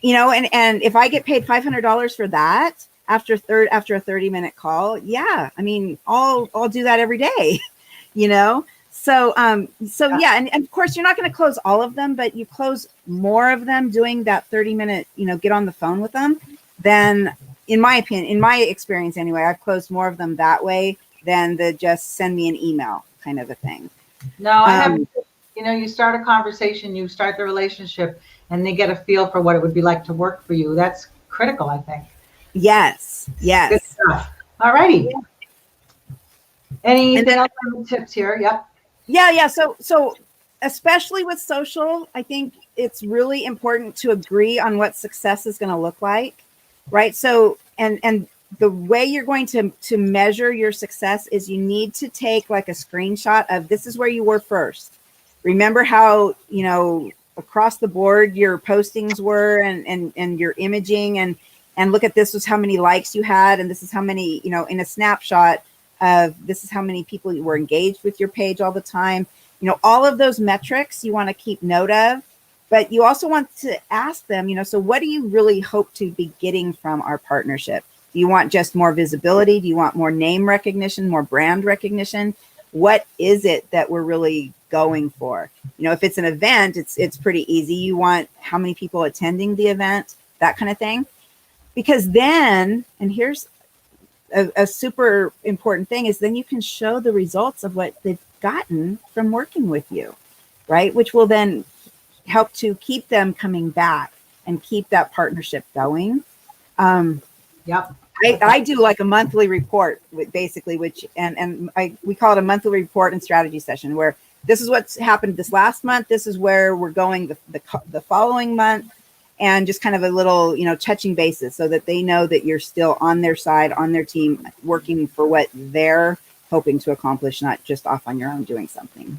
and if I get paid $500 for that after a 30-minute call, yeah, I mean, I'll do that every day, So yeah, and of course you're not going to close all of them, but you close more of them doing that 30-minute, get on the phone with them, then, in my opinion, in my experience anyway, I've closed more of them that way than the just send me an email kind of a thing. No, I haven't. You start a conversation, you start the relationship, and they get a feel for what it would be like to work for you. That's critical, I think. Yes. Good Yes. stuff. All righty. Anything And then- else on the tips here? Yep. Yeah. So especially with social, I think it's really important to agree on what success is going to look like, right? So, and the way you're going to measure your success is you need to take like a screenshot of this is where you were first. Remember how, across the board your postings were and your imaging and look at this was how many likes you had and this is how many, in a snapshot of this is how many people you were engaged with your page all the time. All of those metrics you want to keep note of, but you also want to ask them, so what do you really hope to be getting from our partnership? Do you want just more visibility? Do you want more name recognition, more brand recognition? What is it that we're really going for? If it's an event, it's pretty easy. You want how many people attending the event, that kind of thing. Because then, and here's a super important thing, is then you can show the results of what they've gotten from working with you, right? Which will then help to keep them coming back and keep that partnership going. Yep. I do like a monthly report, basically, which we call it a monthly report and strategy session, where this is what's happened this last month, this is where we're going the following month, and just kind of a little, touching bases so that they know that you're still on their side, on their team, working for what they're hoping to accomplish, not just off on your own doing something.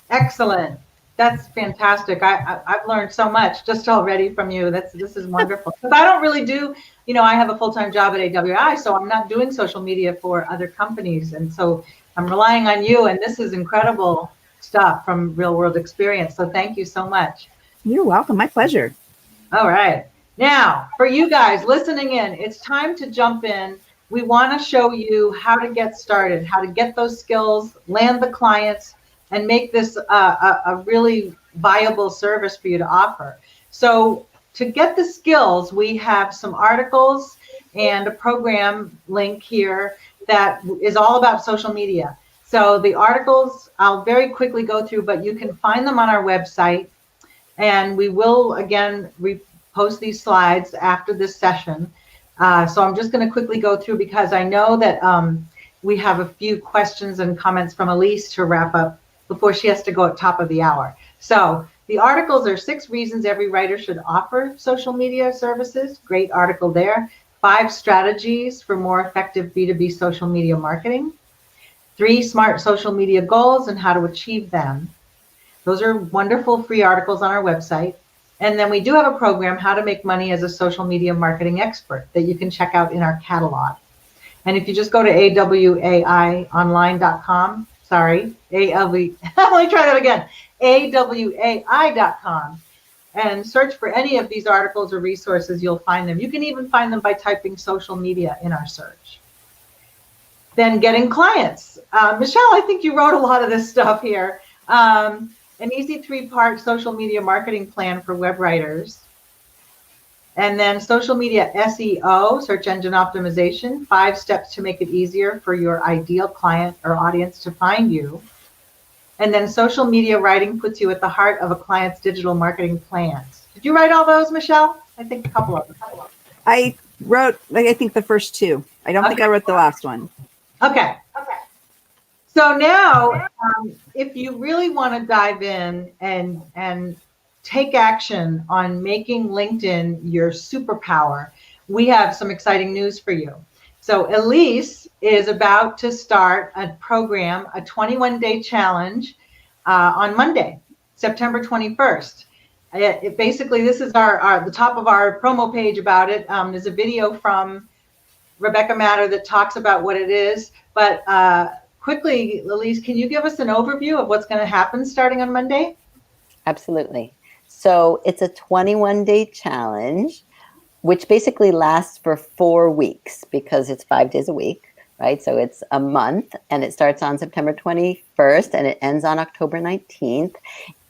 Excellent. That's fantastic. I've learned so much just already from you. This is wonderful. Because I don't really do, I have a full-time job at AWAI, so I'm not doing social media for other companies. And so I'm relying on you, and this is incredible stuff from real world experience. So thank you so much. You're welcome. My pleasure. All right. Now, for you guys listening in, it's time to jump in. We want to show you how to get started, how to get those skills, land the clients, and make this a really viable service for you to offer. So to get the skills, we have some articles and a program link here that is all about social media. So the articles I'll very quickly go through, but you can find them on our website. And we will, again, repost these slides after this session. So I'm just going to quickly go through because I know that we have a few questions and comments from Elise to wrap up before she has to go at top of the hour. So the articles are 6 reasons every writer should offer social media services. Great article there. 5 strategies for more effective B2B social media marketing. 3 smart social media goals and how to achieve them. Those are wonderful free articles on our website. And then we do have a program, How to Make Money as a Social Media Marketing Expert, that you can check out in our catalog. And if you just go to awaionline.com, sorry, let me try that again, awai.com, and search for any of these articles or resources, you'll find them. You can even find them by typing social media in our search. Then getting clients. Michelle, I think you wrote a lot of this stuff here. An easy 3-part social media marketing plan for web writers. And then social media SEO, search engine optimization, 5 steps to make it easier for your ideal client or audience to find you. And then social media writing puts you at the heart of a client's digital marketing plans. Did you write all those, Michelle? I think a couple of them. I wrote, I think the first 2. I don't think I wrote the last one. Okay. So now, if you really want to dive in and take action on making LinkedIn your superpower, we have some exciting news for you. So Elise is about to start a program, a 21-day challenge on Monday, September 21st. Basically, this is the top of our promo page about it. There's a video from Rebecca Matter that talks about what it is. But quickly, Elise, can you give us an overview of what's going to happen starting on Monday? Absolutely. So it's a 21-day challenge, which basically lasts for 4 weeks because it's 5 days a week, right? So it's a month, and it starts on September 21st and it ends on October 19th.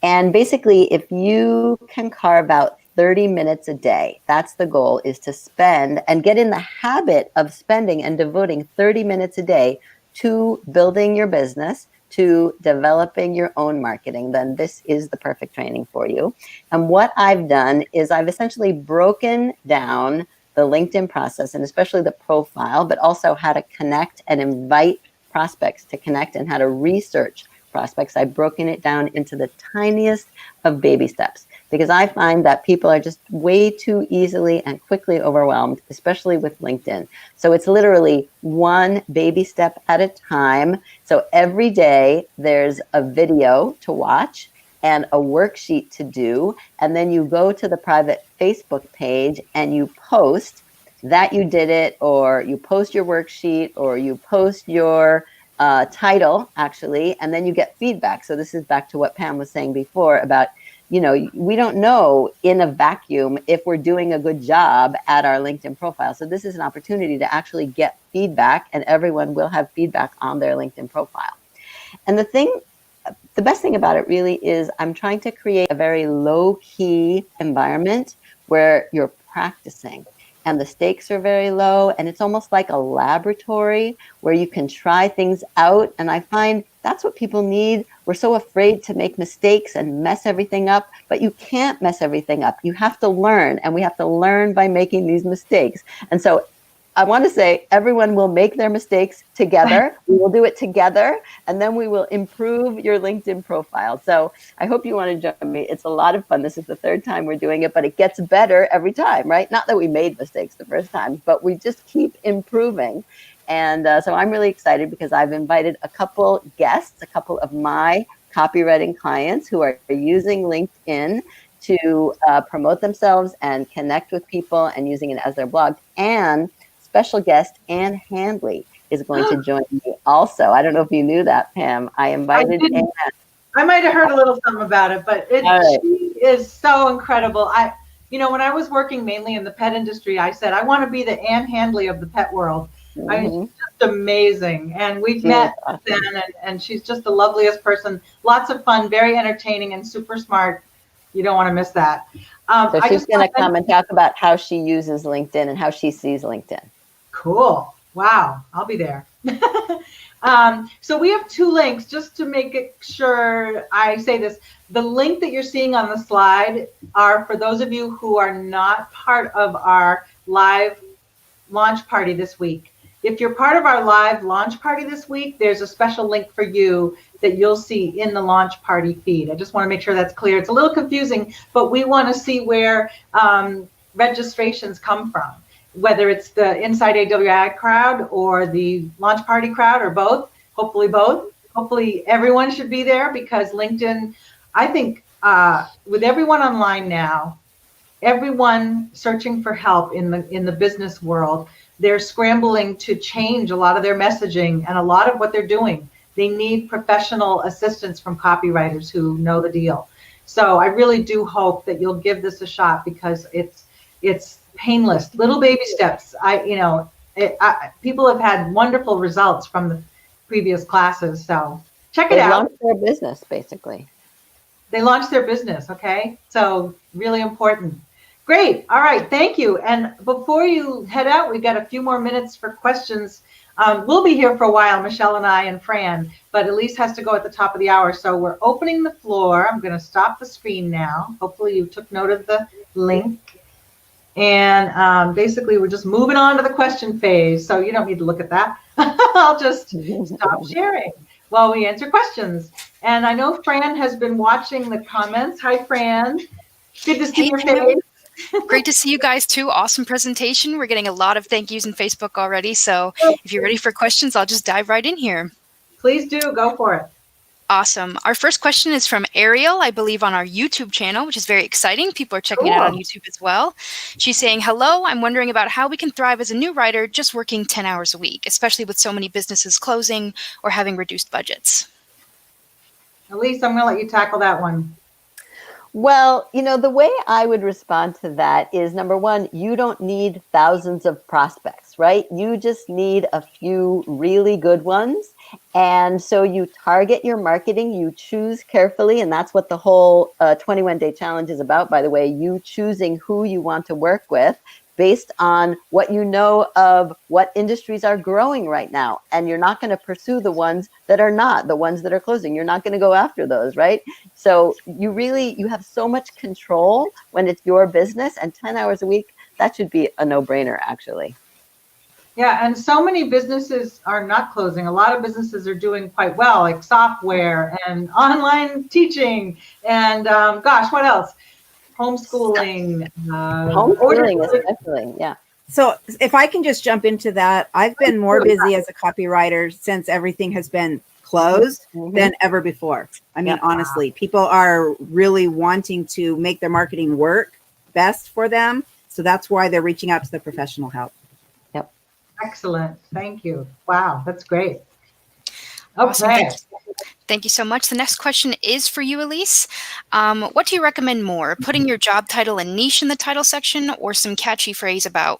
And basically, if you can carve out 30 minutes a day, that's the goal, is to spend and get in the habit of spending and devoting 30 minutes a day to building your business, to developing your own marketing, then this is the perfect training for you. And what I've done is I've essentially broken down the LinkedIn process, and especially the profile, but also how to connect and invite prospects to connect and how to research prospects. I've broken it down into the tiniest of baby steps because I find that people are just way too easily and quickly overwhelmed, especially with LinkedIn. So it's literally one baby step at a time. So every day there's a video to watch and a worksheet to do. And then you go to the private Facebook page and you post that you did it, or you post your worksheet, or you post your title, actually, and then you get feedback. So this is back to what Pam was saying before about, we don't know in a vacuum if we're doing a good job at our LinkedIn profile. So this is an opportunity to actually get feedback, and everyone will have feedback on their LinkedIn profile. And the best thing about it really is I'm trying to create a very low-key environment where you're practicing. And the stakes are very low, and it's almost like a laboratory where you can try things out. And I find that's what people need. We're so afraid to make mistakes and mess everything up, but you can't mess everything up. You have to learn, and we have to learn by making these mistakes. And so I want to say everyone will make their mistakes together. We will do it together, and then we will improve your LinkedIn profile. So I hope you want to join me. It's a lot of fun. This is the third time we're doing it, but it gets better every time, right? Not that we made mistakes the first time, but we just keep improving. And so I'm really excited because I've invited a couple guests, a couple of my copywriting clients who are using LinkedIn to promote themselves and connect with people and using it as their blog. And special guest Ann Handley is going to join me also. I don't know if you knew that, Pam. I invited Ann. I might have heard a little something about it, but she is so incredible. When I was working mainly in the pet industry, I said, I want to be the Ann Handley of the pet world. I mean, she's just amazing. And we've met then, and she's just the loveliest person. Lots of fun, very entertaining, and super smart. You don't want to miss that. So she's going to come and talk about how she uses LinkedIn and how she sees LinkedIn. Cool. Wow. I'll be there. So we have two links just to make sure I say this. The link that you're seeing on the slide are for those of you who are not part of our live launch party this week. If you're part of our live launch party this week, there's a special link for you that you'll see in the launch party feed. I just want to make sure that's clear. It's a little confusing, but we want to see where registrations come from, whether it's the Inside AWAI crowd or the launch party crowd or both. Hopefully both. Hopefully everyone should be there because LinkedIn, I think with everyone online now, everyone searching for help in the business world, they're scrambling to change a lot of their messaging and a lot of what they're doing. They need professional assistance from copywriters who know the deal. So I really do hope that you'll give this a shot because it's painless, little baby steps. People have had wonderful results from the previous classes. So check it out. They launched their business, basically. They launched their business. Okay. So really important. Great. All right. Thank you. And before you head out, we've got a few more minutes for questions. We'll be here for a while, Michelle and I and Fran, but Elise has to go at the top of the hour. So we're opening the floor. I'm going to stop the screen now. Hopefully you took note of the link. And basically we're just moving on to the question phase. So you don't need to look at that. I'll just stop sharing while we answer questions. And I know Fran has been watching the comments. Hi, Fran. Good to see your face. Great to see you guys too. Awesome presentation. We're getting a lot of thank yous in Facebook already. So if you're ready for questions, I'll just dive right in here. Please do. Go for it. Awesome. Our first question is from Ariel, I believe on our YouTube channel, which is very exciting. People are checking it out on YouTube as well. She's saying, hello, I'm wondering about how we can thrive as a new writer just working 10 hours a week, especially with so many businesses closing or having reduced budgets. Elise, I'm going to let you tackle that one. Well, the way I would respond to that is, number one, you don't need thousands of prospects, right? You just need a few really good ones. And so you target your marketing, you choose carefully, and that's what the whole 21-day challenge is about, by the way, you choosing who you want to work with based on what you know of what industries are growing right now. And you're not going to pursue the ones that are not, the ones that are closing. You're not going to go after those, right? So you have so much control when it's your business, and 10 hours a week, that should be a no-brainer, actually. Yeah, and so many businesses are not closing. A lot of businesses are doing quite well, like software and online teaching, and gosh, what else? Homeschooling. Homeschooling especially, yeah. So if I can just jump into that, I've been more busy as a copywriter since everything has been closed than ever before. I mean, honestly, people are really wanting to make their marketing work best for them. So that's why they're reaching out to the professional help. Yep. Excellent. Thank you. Wow, that's great. Awesome. Okay. Thank you so much. The next question is for you, Elise. What do you recommend more, putting your job title and niche in the title section, or some catchy phrase about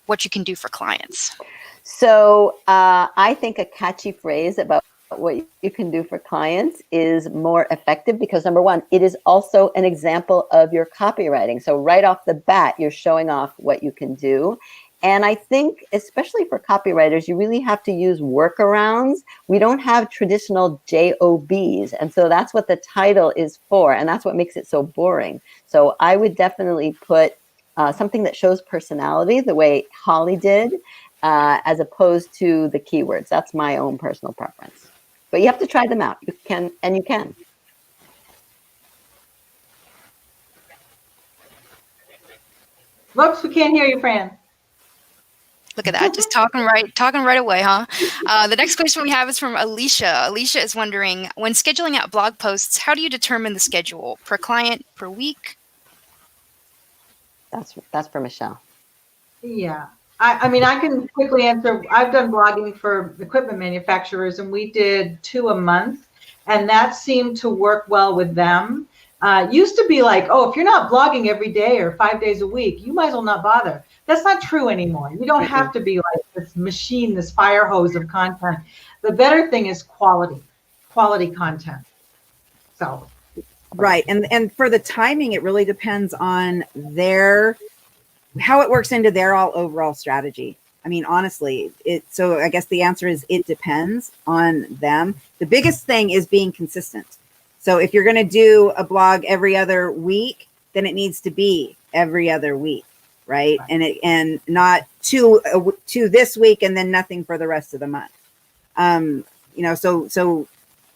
what you can do for clients? So I think a catchy phrase about what you can do for clients is more effective because, number one, it is also an example of your copywriting. So right off the bat, you're showing off what you can do. And I think, especially for copywriters, you really have to use workarounds. We don't have traditional JOBs. And so that's what the title is for. And that's what makes it so boring. So I would definitely put something that shows personality the way Holly did, as opposed to the keywords. That's my own personal preference. But you have to try them out. You can, and you can. Whoops, we can't hear you, Fran. Look at that, just talking right away, huh? The next question we have is from Alicia. Alicia is wondering, when scheduling out blog posts, how do you determine the schedule? Per client, per week? That's for Michelle. Yeah. I mean, I can quickly answer. I've done blogging for equipment manufacturers, and we did 2 a month, and that seemed to work well with them. Used to be like, oh, if you're not blogging every day or 5 days a week, you might as well not bother. That's not true anymore. You don't have to be like this machine, this fire hose of content. The better thing is quality content. So. Right. And for the timing, it really depends on how it works into their overall strategy. I mean, honestly, so I guess the answer is it depends on them. The biggest thing is being consistent. So if you're going to do a blog every other week, then it needs to be every other week, right? And not two this week and then nothing for the rest of the month. So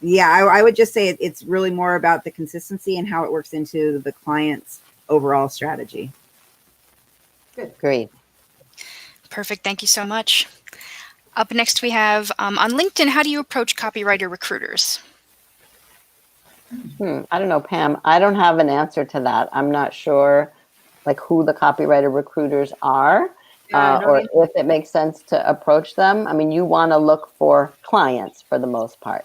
yeah, I would just say it's really more about the consistency and how it works into the client's overall strategy. Good. Great. Perfect. Thank you so much. Up next, we have on LinkedIn, how do you approach copywriter recruiters? I don't know, Pam. I don't have an answer to that. I'm not sure like who the copywriter recruiters are, or if it makes sense to approach them. I mean, you want to look for clients for the most part.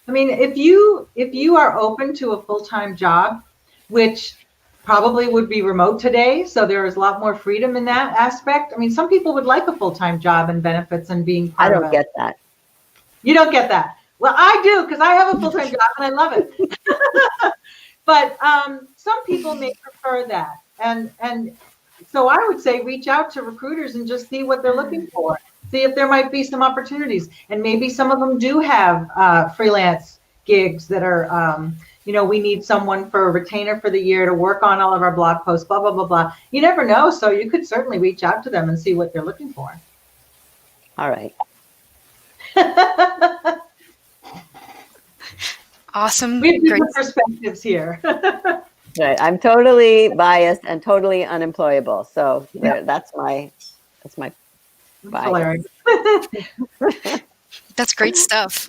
I mean, if you are open to a full-time job, which probably would be remote today, so there is a lot more freedom in that aspect. I mean, some people would like a full-time job and benefits and being part of it. I don't get that. You don't get that. Well, I do, because I have a full-time job and I love it. But some people may prefer that. And so I would say reach out to recruiters and just see what they're looking for. See if there might be some opportunities. And maybe some of them do have freelance gigs that are, we need someone for a retainer for the year to work on all of our blog posts, blah, blah, blah, blah. You never know. So you could certainly reach out to them and see what they're looking for. All right. Awesome. We have Great different perspectives here. Right. I'm totally biased and totally unemployable. So that's my bias. That's great stuff.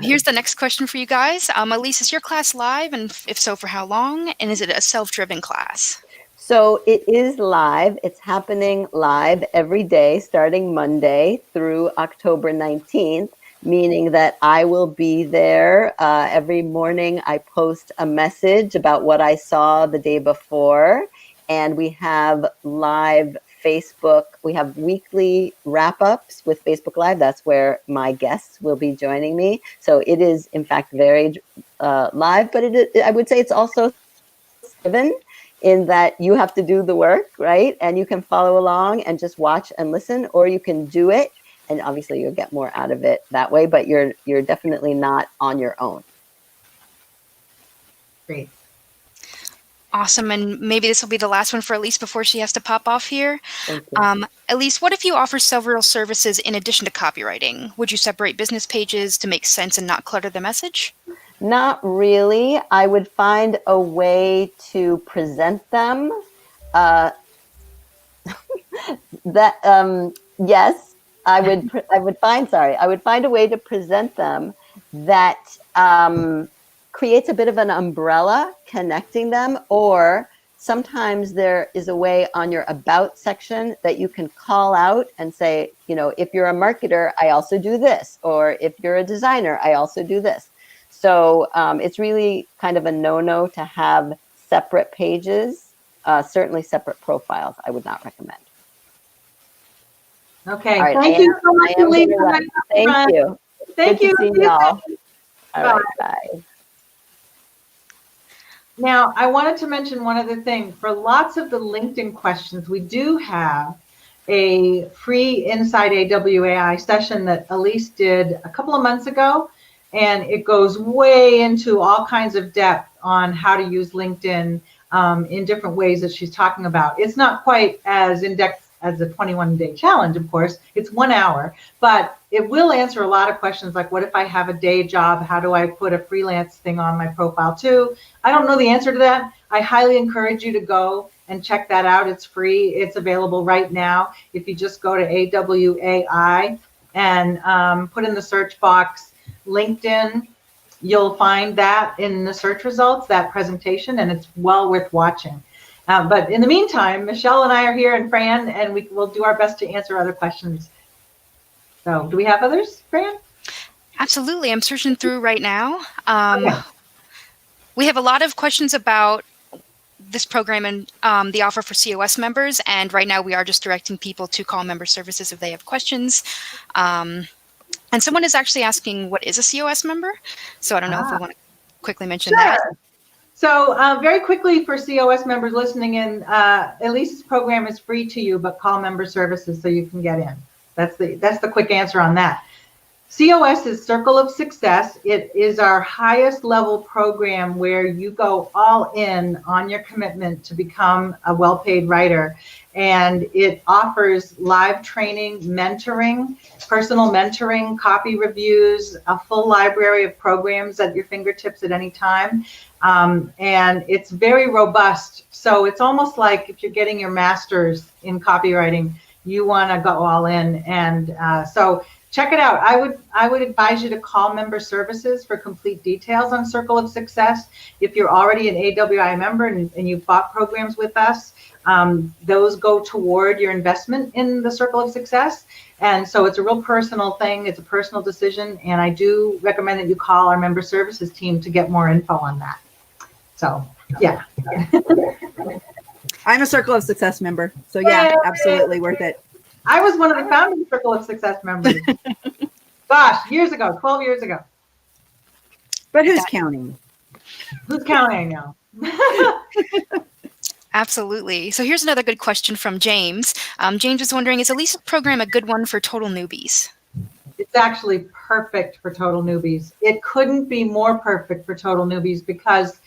Here's the next question for you guys. Elise, is your class live? And if so, for how long? And is it a self-driven class? So it is live. It's happening live every day, starting Monday through October 19th, meaning that I will be there every morning. I post a message about what I saw the day before, and we have live Facebook. We have weekly wrap-ups with Facebook Live. That's where my guests will be joining me. So it is, in fact, very live, but I would say it's also driven in that you have to do the work, right? And you can follow along and just watch and listen, or you can do it. And obviously you'll get more out of it that way, but you're definitely not on your own. Great. Awesome. And maybe this will be the last one for Elise before she has to pop off here. Thank you. Elise, what if you offer several services in addition to copywriting? Would you separate business pages to make sense and not clutter the message? Not really. I would find a way to present them. Yes, I would find a way to present them that creates a bit of an umbrella connecting them, or sometimes there is a way on your about section that you can call out and say, if you're a marketer, I also do this, or if you're a designer, I also do this. So it's really kind of a no-no to have separate pages, certainly separate profiles. I would not recommend. Okay. All right, Thank you so much, Elise. Thank you. Thank you. Good to see y'all. All right, bye. Now, I wanted to mention one other thing. For lots of the LinkedIn questions, we do have a free Inside AWAI session that Elise did a couple of months ago, and it goes way into all kinds of depth on how to use LinkedIn in different ways that she's talking about. It's not quite as in-depth as a 21-day challenge, of course. It's 1 hour, but it will answer a lot of questions like, what if I have a day job? How do I put a freelance thing on my profile too? I don't know the answer to that. I highly encourage you to go and check that out. It's free. It's available right now. If you just go to AWAI and put in the search box LinkedIn, you'll find that in the search results, that presentation, and it's well worth watching. But in the meantime, Michelle and I are here, and Fran, and we will do our best to answer other questions. So do we have others, Fran? Absolutely. I'm searching through right now. Okay. We have a lot of questions about this program and the offer for COS members. And right now we are just directing people to call member services if they have questions. And someone is actually asking, what is a COS member? So I don't know if we want to quickly mention that. So very quickly for COS members listening in, Elise's program is free to you, but call member services so you can get in. That's the quick answer on that. COS is Circle of Success. It is our highest level program where you go all in on your commitment to become a well-paid writer. And it offers live training, mentoring, personal mentoring, copy reviews, a full library of programs at your fingertips at any time. And it's very robust. So it's almost like if you're getting your master's in copywriting, you want to go all in. And so check it out. I would advise you to call member services for complete details on Circle of Success. If you're already an AWI member and you've bought programs with us, those go toward your investment in the Circle of Success. And so it's a real personal thing. It's a personal decision. And I do recommend that you call our member services team to get more info on that. So, yeah. I'm a Circle of Success member. So yeah, absolutely worth it. I was one of the founding Circle of Success members. Gosh, years ago, 12 years ago. But who's counting? Who's counting now? Absolutely. So here's another good question from James. James is wondering, is Elise's program a good one for total newbies? It's actually perfect for total newbies. It couldn't be more perfect for total newbies because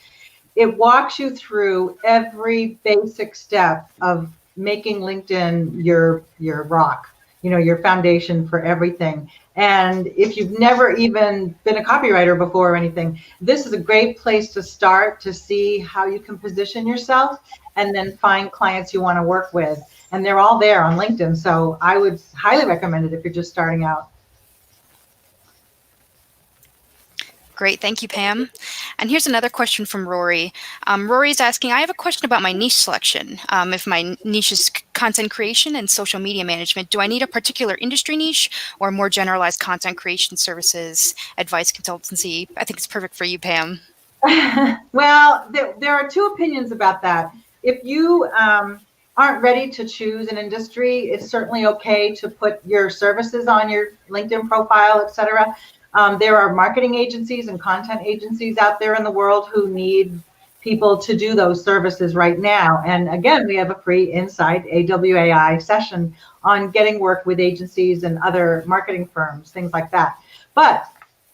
it walks you through every basic step of making LinkedIn your rock, your foundation for everything. And if you've never even been a copywriter before or anything, this is a great place to start to see how you can position yourself and then find clients you want to work with. And they're all there on LinkedIn. So I would highly recommend it if you're just starting out. Great. Thank you, Pam. And here's another question from Rory. Rory's asking, I have a question about my niche selection. If my niche is content creation and social media management, do I need a particular industry niche or more generalized content creation services, advice, consultancy? I think it's perfect for you, Pam. Well, there are two opinions about that. If you aren't ready to choose an industry, it's certainly okay to put your services on your LinkedIn profile, etc. There are marketing agencies and content agencies out there in the world who need people to do those services right now. And again, we have a free Inside AWAI session on getting work with agencies and other marketing firms, things like that. But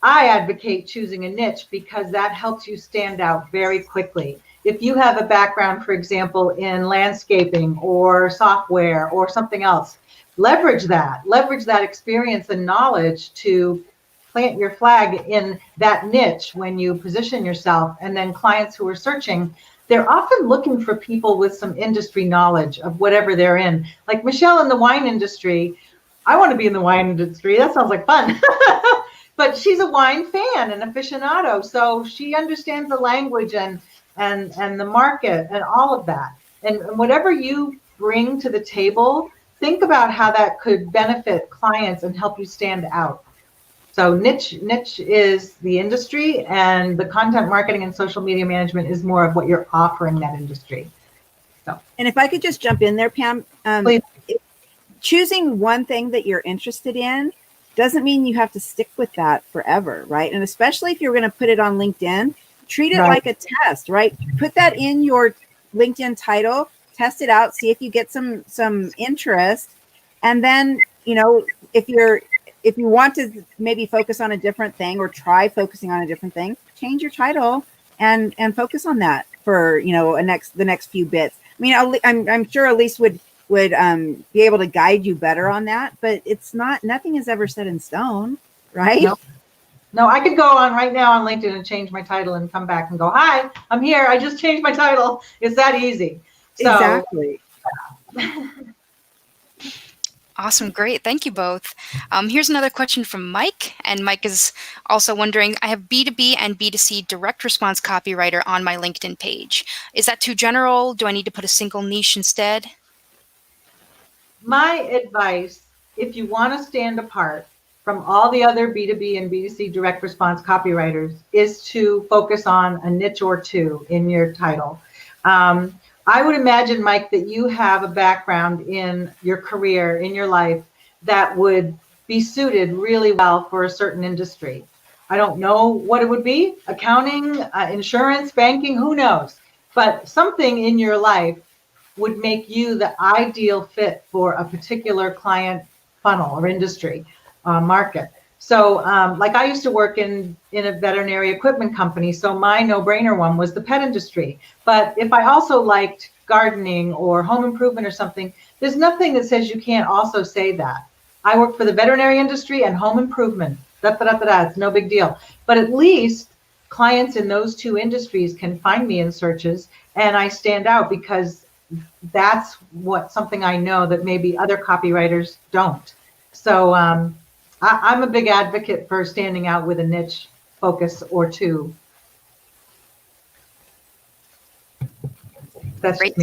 I advocate choosing a niche because that helps you stand out very quickly. if you have a background, for example, in landscaping or software or something else, leverage that experience and knowledge to plant your flag in that niche when you position yourself. And then clients who are searching, they're often looking for people with some industry knowledge of whatever they're in. Like Michelle in the wine industry, I want to be in the wine industry. That sounds like fun. But she's a wine fan and aficionado, so she understands the language and the market and all of that. And whatever you bring to the table, think about how that could benefit clients and help you stand out. So niche is the industry, and the content marketing and social media management is more of what you're offering that industry. So, and if I could just jump in there, Pam, please. Choosing one thing that you're interested in doesn't mean you have to stick with that forever, right? And especially if you're going to put it on LinkedIn, treat it like a test, right? Put that in your LinkedIn title, test it out, see if you get some interest, and then, you know, if you want to maybe focus on a different thing or try focusing on a different thing, change your title and focus on that for, you know, the next few bits. I mean, I'm sure Elise would be able to guide you better on that, but nothing is ever set in stone, right? No, I could go on right now on LinkedIn and change my title and come back and go, hi, I'm here. I just changed my title. It's that easy. So, exactly. Awesome. Great. Thank you both. Here's another question from Mike. And Mike is also wondering, I have B2B and B2C direct response copywriter on my LinkedIn page. Is that too general? Do I need to put a single niche instead? My advice, if you want to stand apart from all the other B2B and B2C direct response copywriters, is to focus on a niche or two in your title. I would imagine, Mike, that you have a background in your career, in your life, that would be suited really well for a certain industry. I don't know what it would be, accounting, insurance, banking, who knows? But something in your life would make you the ideal fit for a particular client funnel or industry market. So like I used to work in a veterinary equipment company, so my no-brainer one was the pet industry. But if I also liked gardening or home improvement or something, there's nothing that says you can't also say that. I work for the veterinary industry and home improvement. It's no big deal. But at least clients in those two industries can find me in searches, and I stand out because that's something I know that maybe other copywriters don't. So I'm a big advocate for standing out with a niche focus or two. That's great.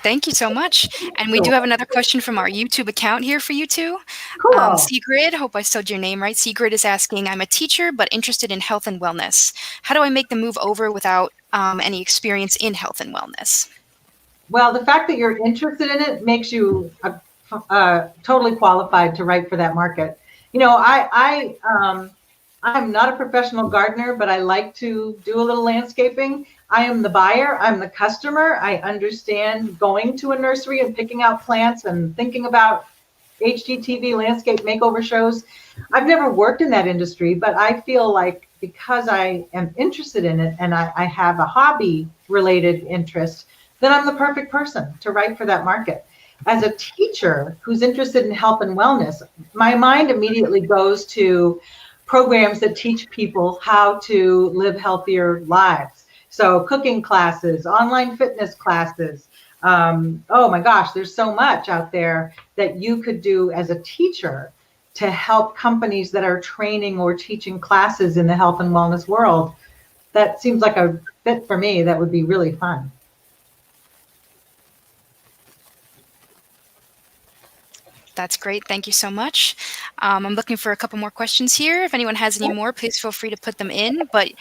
Thank you so much. And we do have another question from our YouTube account here for you two. Cool. Sigrid, hope I said your name right. Sigrid is asking, I'm a teacher, but interested in health and wellness. How do I make the move over without any experience in health and wellness? Well, the fact that you're interested in it makes you totally qualified to write for that market. You know, I'm not a professional gardener, but I like to do a little landscaping. I am the buyer. I'm the customer. I understand going to a nursery and picking out plants and thinking about HGTV landscape makeover shows. I've never worked in that industry, but I feel like because I am interested in it and I have a hobby related interest, then I'm the perfect person to write for that market. As a teacher who's interested in health and wellness, my mind immediately goes to programs that teach people how to live healthier lives. So cooking classes, online fitness classes. Oh my gosh, there's so much out there that you could do as a teacher to help companies that are training or teaching classes in the health and wellness world. That seems like a fit for me. That would be really fun. That's great. Thank you so much. I'm looking for a couple more questions here. If anyone has any more, please feel free to put them in. But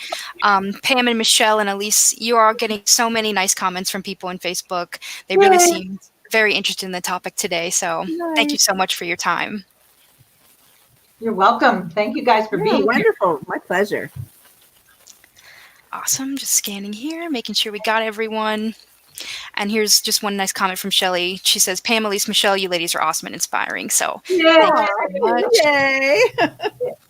Pam and Michelle and Elise, you are getting so many nice comments from people on Facebook. They really seem very interested in the topic today. So Thank you so much for your time. You're welcome. Thank you guys for being wonderful. My pleasure. Awesome. Just scanning here, making sure we got everyone. And here's just one nice comment from Shelly. She says, Pam, Elise, Michelle, you ladies are awesome and inspiring. So thank you so much. Yay.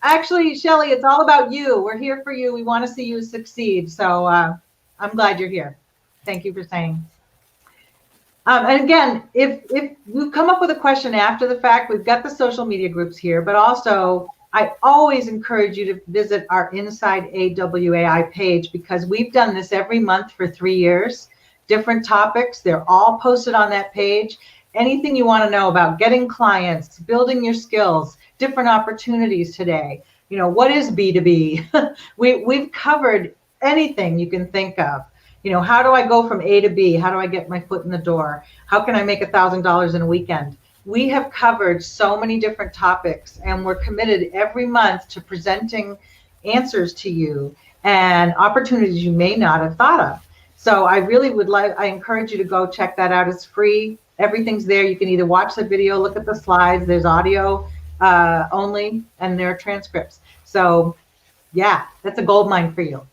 actually, Shelley, it's all about you. We're here for you. We want to see you succeed. So I'm glad you're here. Thank you for saying. And again, if you come up with a question after the fact, we've got the social media groups here, but also I always encourage you to visit our Inside AWAI page, because we've done this every month for 3 years, different topics. They're all posted on that page. Anything you want to know about getting clients, building your skills, different opportunities today. You know, what is B2B? We've covered anything you can think of. You know, how do I go from A to B? How do I get my foot in the door? How can I make $1,000 in a weekend? We have covered so many different topics, and we're committed every month to presenting answers to you and opportunities you may not have thought of. So I really would like, I encourage you to go check that out. It's free. Everything's there. You can either watch the video, look at the slides. There's audio only, and there are transcripts. So yeah, that's a gold mine for you.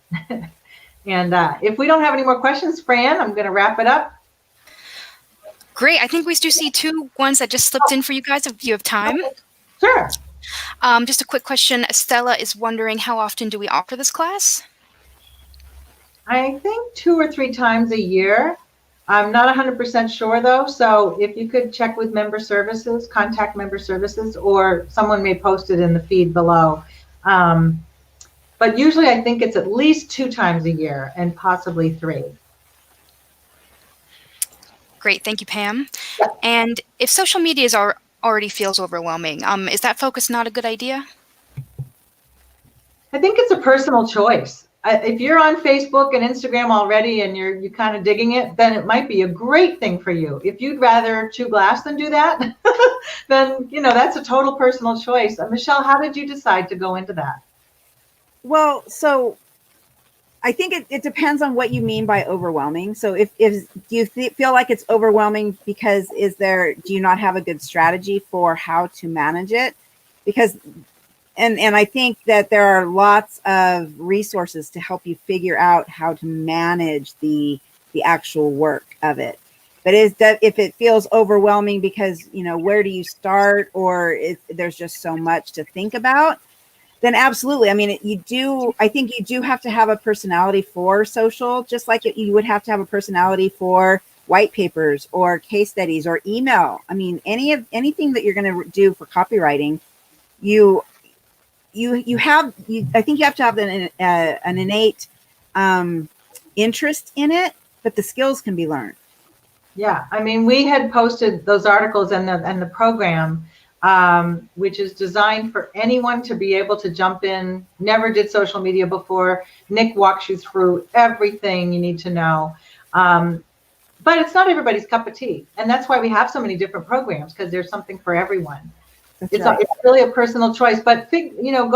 And if we don't have any more questions, Fran, I'm going to wrap it up. Great. I think we do see 2 ones that just slipped in for you guys if you have time. Okay. Sure. Just a quick question. Stella is wondering, how often do we offer this class? I think 2 or 3 times a year. I'm not 100% sure though. So if you could check with member services, contact member services, or someone may post it in the feed below. But usually I think it's at least 2 times a year and possibly 3. Great. Thank you, Pam. And if social media already feels overwhelming, is that focus not a good idea? I think it's a personal choice. If you're on Facebook and Instagram already and you're kind of digging it, then it might be a great thing for you. If you'd rather chew glass than do that, then, you know, that's a total personal choice. Michelle, how did you decide to go into that? Well, so I think it depends on what you mean by overwhelming. So if do you feel like it's overwhelming because do you not have a good strategy for how to manage it? Because and I think that there are lots of resources to help you figure out how to manage the actual work of it. But if it feels overwhelming because, you know, where do you start, or if there's just so much to think about, then absolutely. I mean, I think you do have to have a personality for social, just like you would have to have a personality for white papers or case studies or email. I mean, anything that you're going to do for copywriting, I think you have to have an innate interest in it, but the skills can be learned. Yeah, I mean, we had posted those articles and the program, which is designed for anyone to be able to jump in, never did social media before. Nick walks you through everything you need to know. But it's not everybody's cup of tea. And that's why we have so many different programs, because there's something for everyone. It's really a personal choice. But, go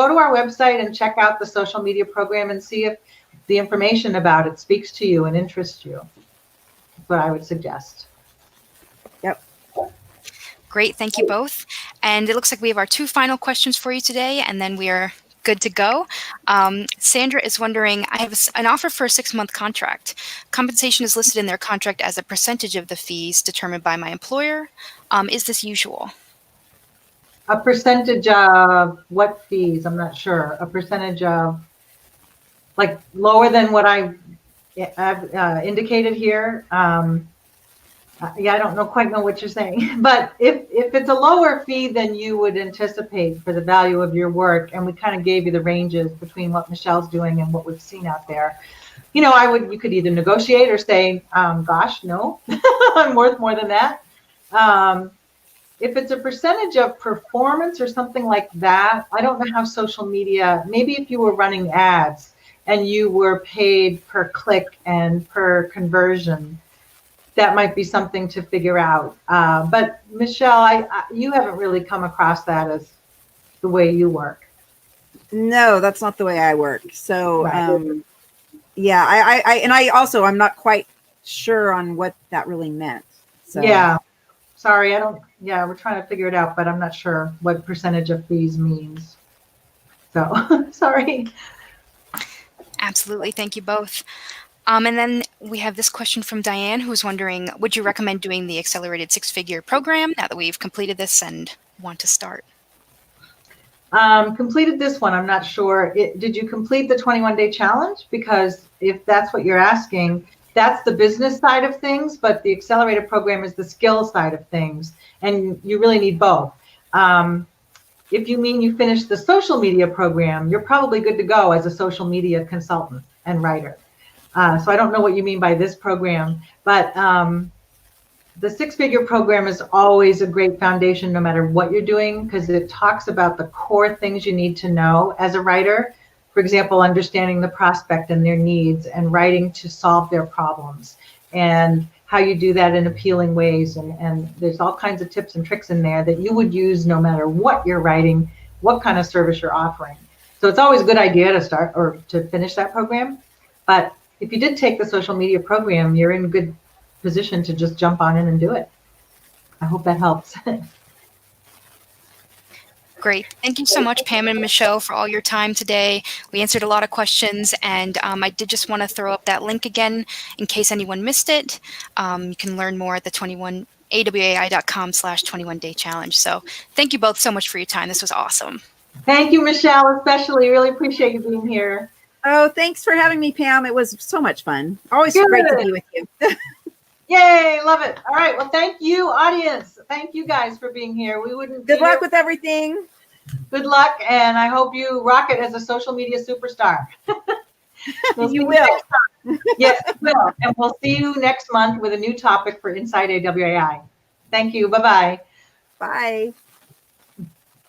to our website and check out the social media program and see if the information about it speaks to you and interests you. That's what I would suggest. Yep. Great. Thank you both. And it looks like we have our 2 final questions for you today, and then we are good to go. Sandra is wondering, I have an offer for a 6-month contract. Compensation is listed in their contract as a percentage of the fees determined by my employer. Is this usual? A percentage of what fees? I'm not sure. A percentage of, like, lower than what I've indicated here. I don't quite know what you're saying. But if it's a lower fee than you would anticipate for the value of your work, and we kind of gave you the ranges between what Michelle's doing and what we've seen out there, you could either negotiate or say, gosh, no, I'm worth more than that. If it's a percentage of performance or something like that, I don't know how social media, maybe if you were running ads and you were paid per click and per conversion, that might be something to figure out. But Michelle, you haven't really come across that as the way you work. No, that's not the way I work. So, Right. I'm not quite sure on what that really meant. So Yeah. Sorry, we're trying to figure it out, but I'm not sure what percentage of fees means. So, sorry. Absolutely. Thank you both. And then we have this question from Diane, who's wondering, would you recommend doing the accelerated 6-figure program now that we've completed this and want to start? Completed this one. I'm not sure. Did you complete the 21-day challenge? Because if that's what you're asking, that's the business side of things, but the accelerated program is the skill side of things, and you really need both. If you mean you finished the social media program, you're probably good to go as a social media consultant and writer. So I don't know what you mean by this program, but the six-figure program is always a great foundation no matter what you're doing, because it talks about the core things you need to know as a writer. For example, understanding the prospect and their needs and writing to solve their problems, and how you do that in appealing ways. And there's all kinds of tips and tricks in there that you would use no matter what you're writing, what kind of service you're offering. So it's always a good idea to start or to finish that program. But if you did take the social media program, you're in a good position to just jump on in and do it. I hope that helps. Great. Thank you so much, Pam and Michelle, for all your time today. We answered a lot of questions, and I did just want to throw up that link again in case anyone missed it. You can learn more at the awai.com/21-day challenge. So thank you both so much for your time. This was awesome. Thank you, Michelle, especially. Really appreciate you being here. Oh, thanks for having me, Pam. It was so much fun. Always great to be with you. Yay, love it. All right, well, thank you, audience. Thank you guys for being here. We wouldn't Good luck with everything. Good luck, and I hope you rock it as a social media superstar. You will. Yes, we will. And we'll see you next month with a new topic for Inside AWAI. Thank you. Bye-bye. Bye.